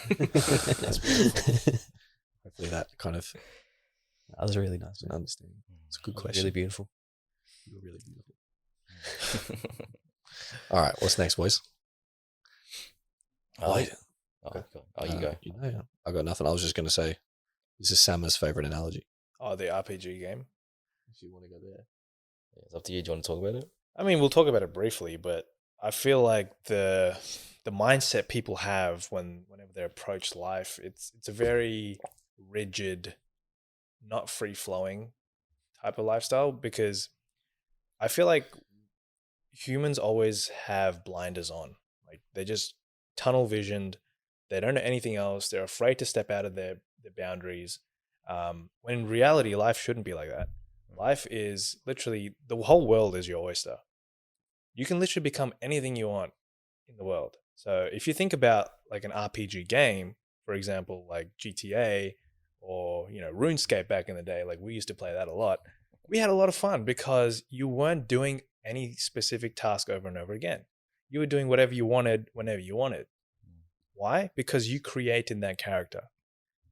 That's beautiful. hopefully that kind of That was really nice. an understanding. It's a good That was question. Really beautiful. You're really beautiful. All right, what's next, boys? Oh, Wait. you go. You know, I got nothing. I was just going to say, this is Sam's favorite analogy. Oh, the RPG game. If you want to go there. Yeah, it's up to you. Do you want to talk about it? I mean, we'll talk about it briefly, but I feel like the mindset people have whenever they approach life, it's a very rigid, not free flowing type of lifestyle, because I feel like humans always have blinders on. Like they're just tunnel visioned. They don't know anything else. They're afraid to step out of their boundaries. When in reality, life shouldn't be like that. Life is literally, the whole world is your oyster. You can literally become anything you want in the world. So if you think about like an RPG game, for example, like GTA or, you know, RuneScape back in the day, like we used to play that a lot. We had a lot of fun because you weren't doing any specific task over and over again. You were doing whatever you wanted whenever you wanted. Why? Because you created that character.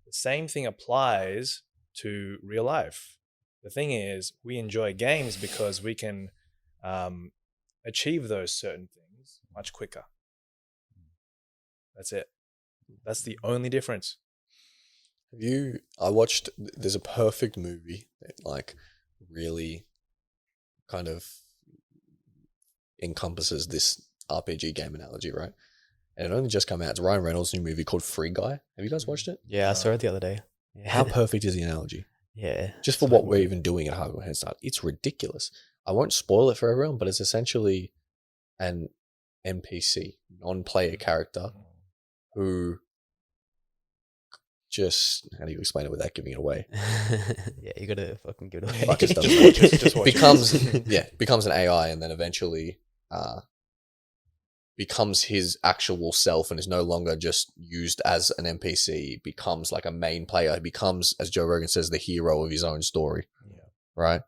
The same thing applies to real life. The thing is, we enjoy games because we can achieve those certain things much quicker. That's it. That's the only difference. I watched, there's a perfect movie that like really kind of encompasses this RPG game analogy, right? And it only just come out. It's Ryan Reynolds' new movie called Free Guy. Have you guys watched it? Yeah, I saw it the other day. Yeah. How perfect is the analogy? Yeah. Just for what we're even doing at Hardcore Headstart. It's ridiculous. I won't spoil it for everyone, but it's essentially an NPC, non-player character who just, how do you explain it without giving it away? Yeah, you gotta fucking give it away. Fuck, just doesn't Just watch it. becomes an AI and then eventually becomes his actual self and is no longer just used as an NPC, becomes like a main player. He becomes, as Joe Rogan says, the hero of his own story. Yeah. Right?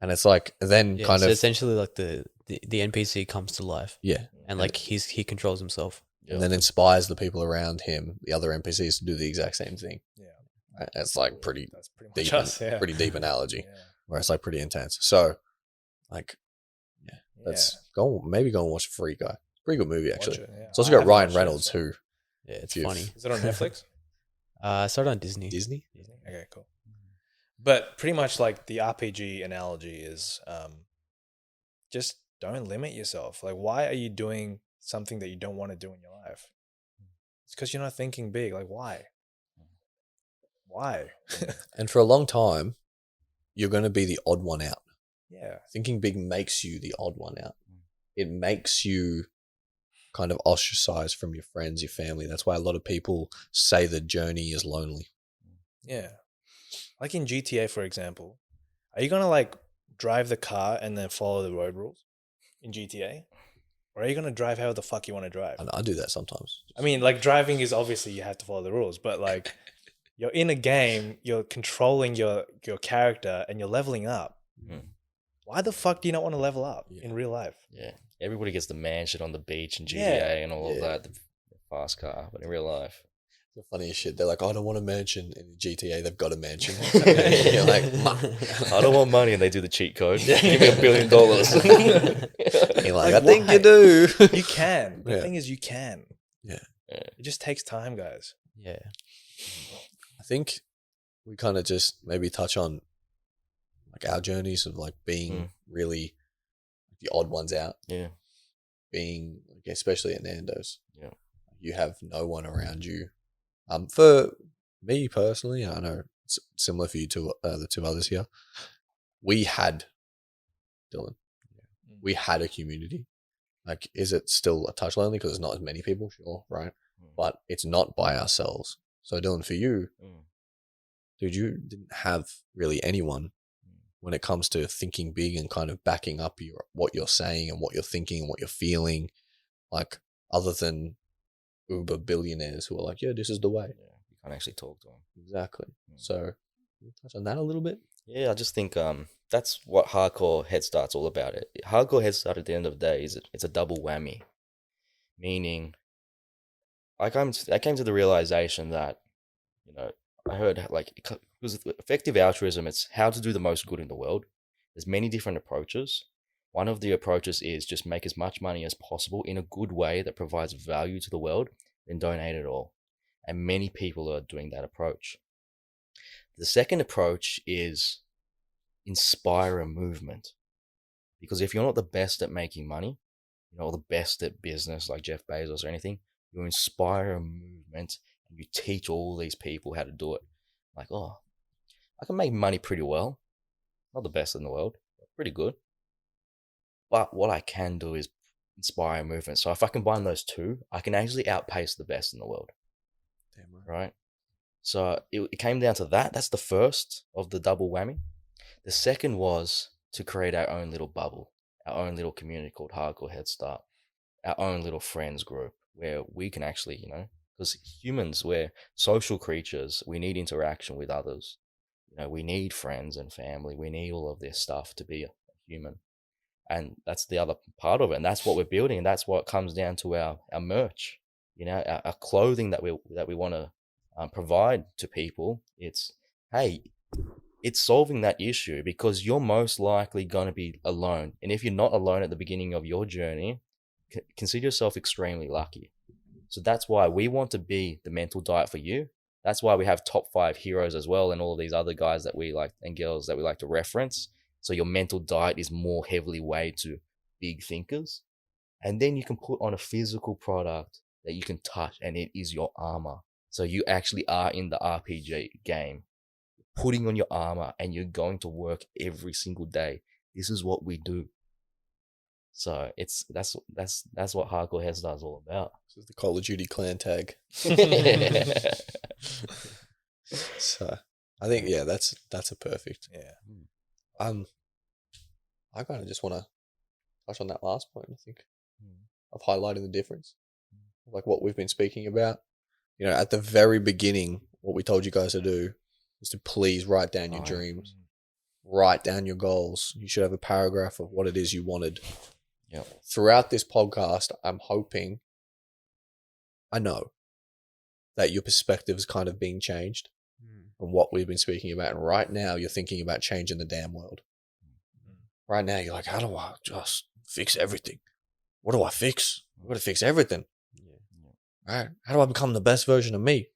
And it's like, then Yeah, kind so of, essentially like the NPC comes to life yeah. and like he controls himself. And then inspires the people around him, the other NPCs, to do the exact same thing. Yeah. Right? It's like pretty That's pretty deep, much us, yeah. pretty deep analogy, Yeah. where it's like pretty intense. So, like, yeah, let's go and watch Free Guy. Pretty good movie, actually. Watch it, yeah. It's also I got haven't Ryan watched it, Reynolds, so- who Yeah, it's If- funny. Is it on Netflix? I saw it on Disney. Disney. Okay, cool. But pretty much like the RPG analogy is just don't limit yourself. Like, why are you doing something that you don't want to do in your life? It's because you're not thinking big. Like, why? Why? And for a long time, you're going to be the odd one out. Yeah. Thinking big makes you the odd one out. It makes you kind of ostracized from your friends, your family. That's why a lot of people say the journey is lonely. Yeah. Like in GTA, for example, are you going to like drive the car and then follow the road rules in GTA? Or are you going to drive however the fuck you want to drive? And I do that sometimes. I mean, like driving is obviously you have to follow the rules, but like you're in a game, you're controlling your character and you're leveling up. Mm. Why the fuck do you not want to level up Yeah. in real life? Yeah. Everybody gets the mansion on the beach in GTA Yeah. and all of Yeah. that, the fast car, but in real life, The funniest shit. They're like, I don't want a mansion. In GTA, they've got a mansion. You're like, I don't want money, and they do the cheat code. Give me $1 billion. you're like, Like, I think why? you do. You can. The Yeah. thing is, you can. Yeah. It just takes time, guys. Yeah. I think we kind of just maybe touch on like our journeys of like being really the odd ones out, Yeah. being like, especially at Nando's. Yeah. You have no one around you. For me personally, I know it's similar for you to the two others here. We had Dylan. We had a community. Like, is it still a touch lonely because there's not as many people? Sure, right? But it's not by ourselves. So Dylan, for you, dude, you didn't have really anyone when it comes to thinking big and kind of backing up what you're saying and what you're thinking and what you're feeling, like other than uber billionaires who are like, yeah, this is the way. Yeah, you can't actually talk to them. Exactly. So can you touch on that a little bit? Yeah, I just think that's what Hardcore Headstart's all about. Hardcore Headstart at the end of the day it's a double whammy, meaning I came to the realization that, you know, I heard like, because effective altruism, it's how to do the most good in the world. There's many different approaches. One of the approaches is just make as much money as possible in a good way that provides value to the world, then donate it all. And many people are doing that approach. The second approach is inspire a movement. Because if you're not the best at making money, you know, or the best at business like Jeff Bezos or anything, you inspire a movement and you teach all these people how to do it. Like, oh, I can make money pretty well. Not the best in the world, but pretty good. But what I can do is inspire a movement. So if I combine those two, I can actually outpace the best in the world. Damn Right? So it came down to that. That's the first of the double whammy. The second was to create our own little bubble, our own little community called Hardcore Headstart, our own little friends group where we can actually, you know, because humans, we're social creatures. We need interaction with others. You know, we need friends and family. We need all of this stuff to be a human. And that's the other part of it. And that's what we're building. And that's what comes down to our merch, you know, our clothing that we want to provide to people. It's, hey, it's solving that issue because you're most likely going to be alone. And if you're not alone at the beginning of your journey, consider yourself extremely lucky. So that's why we want to be the mental diet for you. That's why we have top 5 heroes as well, and all of these other guys that we like and girls that we like to reference. So your mental diet is more heavily weighed to big thinkers. And then you can put on a physical product that you can touch, and it is your armor. So you actually are in the RPG game, putting on your armor, and you're going to work every single day. This is what we do. So that's what Hardcore Headstart is all about. This is the Call of Duty clan tag. So I think, yeah, that's a perfect. Yeah. I kind of just want to touch on that last point. I think of highlighting the difference, like what we've been speaking about. You know, at the very beginning, what we told you guys to do was to please write down your dreams, write down your goals. You should have a paragraph of what it is you wanted. Yep. Throughout this podcast, I know that your perspective is kind of being changed from what we've been speaking about. And right now, you're thinking about changing the damn world. Right now, you're like, how do I just fix everything? What do I fix? I've got to fix everything. All right. How do I become the best version of me?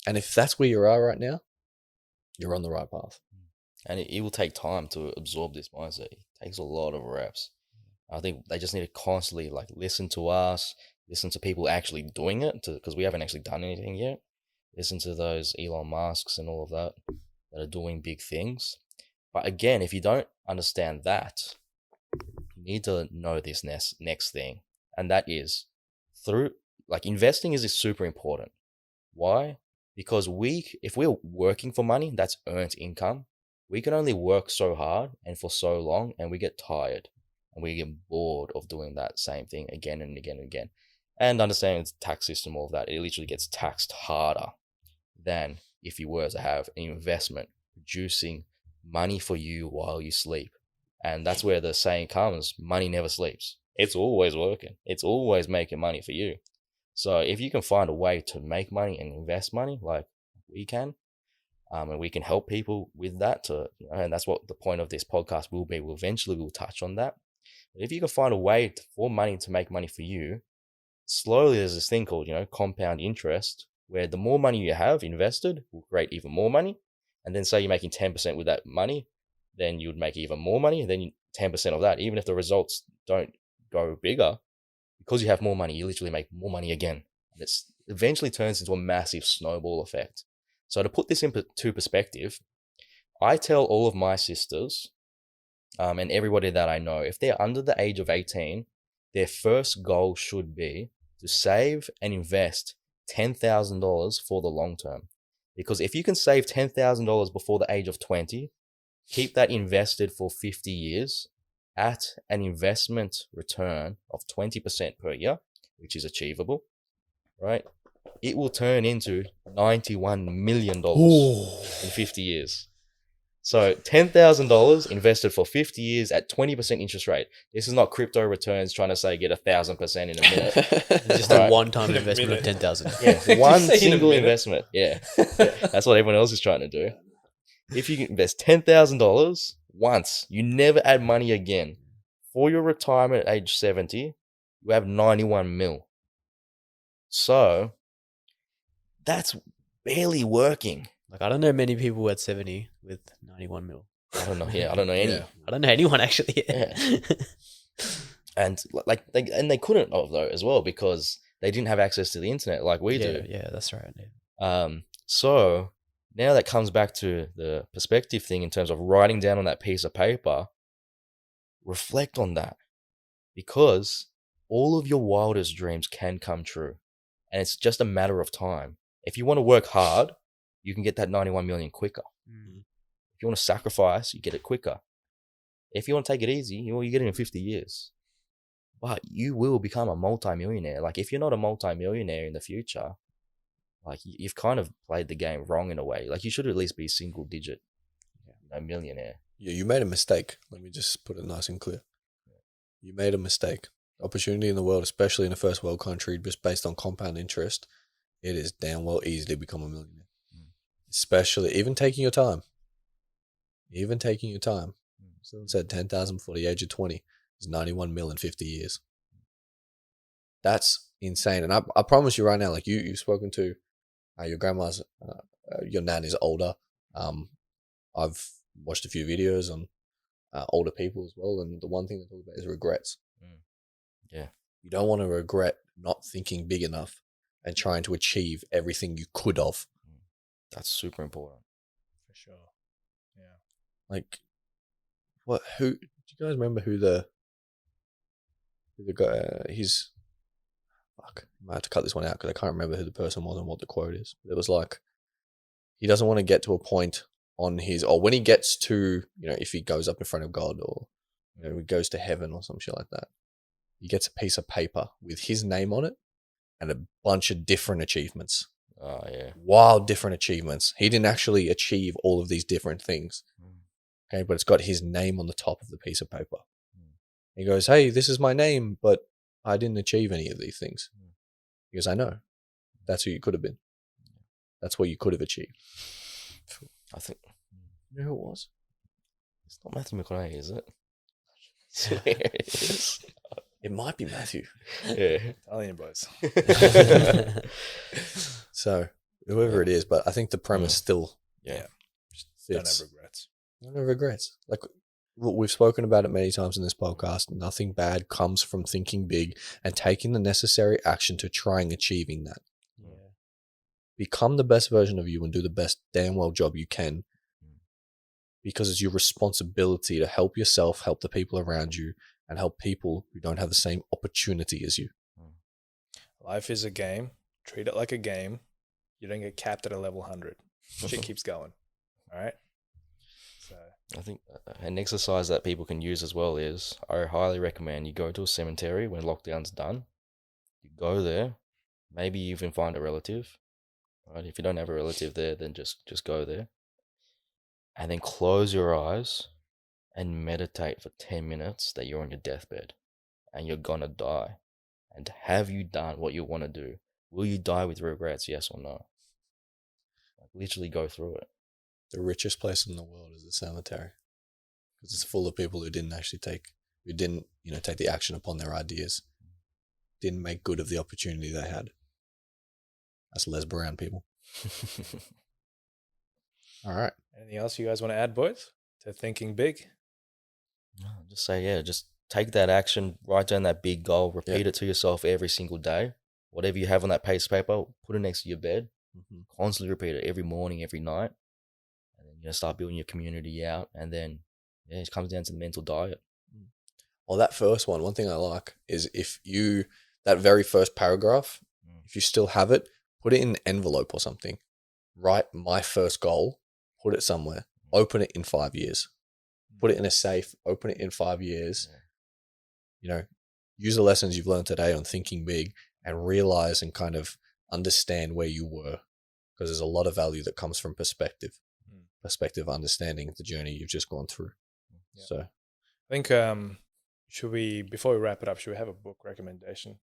And if that's where you are right now, you're on the right path. And it will take time to absorb this mindset. It takes a lot of reps. I think they just need to constantly like listen to us, listen to people actually doing it, because we haven't actually done anything yet. Listen to those Elon Musks and all of that are doing big things. But again, if you don't understand that, you need to know this next thing. And that is through, like, investing is super important. Why? Because if we're working for money, that's earned income. We can only work so hard and for so long, and we get tired and we get bored of doing that same thing again and again and again. And understanding the tax system, all of that, it literally gets taxed harder than if you were to have an investment producing money for you while you sleep. And that's where the saying comes, money never sleeps. It's always working. It's always making money for you. So if you can find a way to make money and invest money like we can, and we can help people with that, and that's what the point of this podcast will be. We'll touch on that. But if you can find a way for money to make money for you, slowly there's this thing called, compound interest, where the more money you have invested will create even more money. And then say you're making 10% with that money, then you would make even more money. And then 10% of that, even if the results don't go bigger, because you have more money, you literally make more money again. And it eventually turns into a massive snowball effect. So to put this into perspective, I tell all of my sisters and everybody that I know, if they're under the age of 18, their first goal should be to save and invest $10,000 for the long term. Because if you can save $10,000 before the age of 20, keep that invested for 50 years at an investment return of 20% per year, which is achievable, right? It will turn into $91 million in 50 years. So $10,000 invested for 50 years at 20% interest rate. This is not crypto returns trying to say get 1,000% in a minute. Just Right. a one-time In a investment of minute. 10,000. Yeah, one Say in a single minute. investment. Yeah, that's what everyone else is trying to do. If you invest $10,000 once, you never add money again. For your retirement at age 70, you have 91 mil. So that's barely working. Like, I don't know many people at 70 with 91 mil. I don't know. Yeah, I don't know any. Yeah. I don't know anyone actually. Yeah. And like they couldn't have though as well because they didn't have access to the internet like we do. Yeah, that's right. Yeah. So now that comes back to the perspective thing in terms of writing down on that piece of paper. Reflect on that because all of your wildest dreams can come true, and it's just a matter of time. If you want to work hard, you can get that 91 million quicker. If you want to sacrifice, you get it quicker. If you want to take it easy, you get it in 50 years. But you will become a multi-millionaire. Like, if you're not a multi-millionaire in the future, like, you've kind of played the game wrong in a way. Like, you should at least be single digit, millionaire. Yeah, you made a mistake. Let me just put it nice and clear. You made a mistake. Opportunity in the world, especially in a first world country, just based on compound interest, it is damn well easy to become a millionaire. Especially, even taking your time. So it said 10,000 before the age of 20 is 91 mil in 50 years. That's insane. And I promise you right now, like you've spoken to your grandma's, your nan is older. I've watched a few videos on older people as well. And the one thing they talk about is regrets. Yeah. You don't want to regret not thinking big enough and trying to achieve everything you could have. That's super important. For sure. Yeah. Like, who, do you guys remember who the guy, fuck, I might have to cut this one out because I can't remember who the person was and what the quote is. But it was like, he doesn't want to get to a point on his, or when he gets to, if he goes up in front of God or, he goes to heaven or some shit like that, he gets a piece of paper with his name on it and a bunch of different achievements. Oh, yeah. Wild different achievements. He didn't actually achieve all of these different things. Okay, but it's got his name on the top of the piece of paper. He goes, hey, this is my name, but I didn't achieve any of these things. He goes, I know. That's who you could have been. That's what you could have achieved. I think. You know who it was? It's not Matthew McConaughey, is it? I swear it is. It might be Matthew. Yeah. Italian boys. So, whoever it is, but I think the premise still Yeah. Don't have fits. regrets. No regrets. Like, look, we've spoken about it many times in this podcast. Nothing bad comes from thinking big and taking the necessary action to trying achieving that. Yeah. Become the best version of you and do the best damn well job you can, because it's your responsibility to help yourself, help the people around you, and help people who don't have the same opportunity as you. Life is a game. Treat it like a game. You don't get capped at a level 100. Shit keeps going. All right? So I think an exercise that people can use as well is, I highly recommend you go to a cemetery when lockdown's done. You go there, maybe you even find a relative. Right? If you don't have a relative there, then just go there. And then close your eyes and meditate for 10 minutes that you're on your deathbed and you're gonna die. And have you done what you want to do? Will you die with regrets, yes or no? Like, literally go through it. The richest place in the world is a cemetery, because it's full of people who didn't take the action upon their ideas, didn't make good of the opportunity they had. That's Les Brown people. All right. anything else you guys want to add, boys, to thinking big? No, just say, just take that action, write down that big goal, repeat it to yourself every single day. Whatever you have on that piece of paper, put it next to your bed. Constantly repeat it every morning, every night. And then start building your community out. And then it comes down to the mental diet. Well, that first one thing I like is that very first paragraph, if you still have it, put it in an envelope or something. Write my first goal, put it somewhere, open it in 5 years. put it in a safe, open it in 5 years. Yeah. You know, use the lessons you've learned today on thinking big and realize and kind of understand where you were, because there's a lot of value that comes from perspective, understanding the journey you've just gone through. Yeah. So I think should we, before we wrap it up, should we have a book recommendation?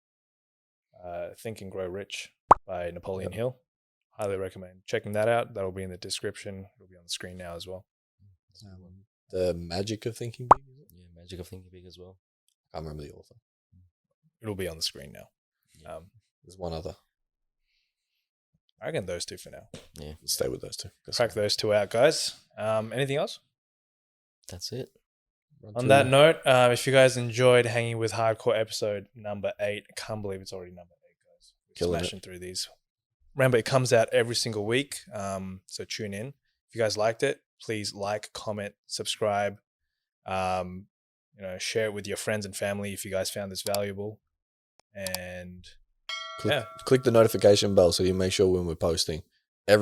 Think and Grow Rich by Napoleon Hill. Highly recommend checking that out. That'll be in the description. It'll be on the screen now as well. The Magic of Thinking Big, is it? Yeah, Magic of Thinking Big as well. I can't remember the author. It'll be on the screen now. There's one other. I reckon those two for now. Yeah, We'll stay with those two. Crack those two out, guys. Anything else? that's it. On that note, if you guys enjoyed hanging with Hardcore episode number 8, I can't believe it's already number 8, guys. We're Killing smashing through these. Remember, it comes out every single week, so tune in. If you guys liked it, please like, comment, subscribe. Share it with your friends and family if you guys found this valuable. And click the notification bell so you make sure when we're posting. I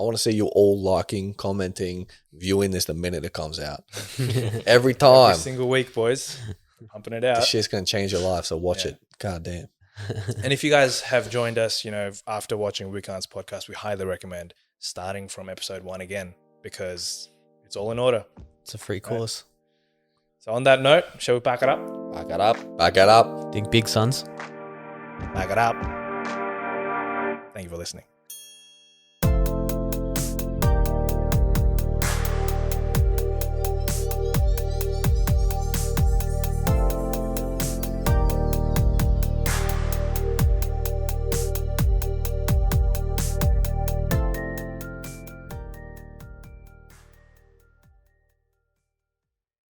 want to see you all liking, commenting, viewing this the minute it comes out. Every time. every single week, boys. Pumping it out. This shit's going to change your life, so watch Yeah. it. God damn. And if you guys have joined us, after watching Wikan's podcast, we highly recommend starting from episode 1 again, because it's all in order. It's a free course. So on that note, shall we pack it up? Back it up. Back it up. Think big, sons. Pack it up. Thank you for listening.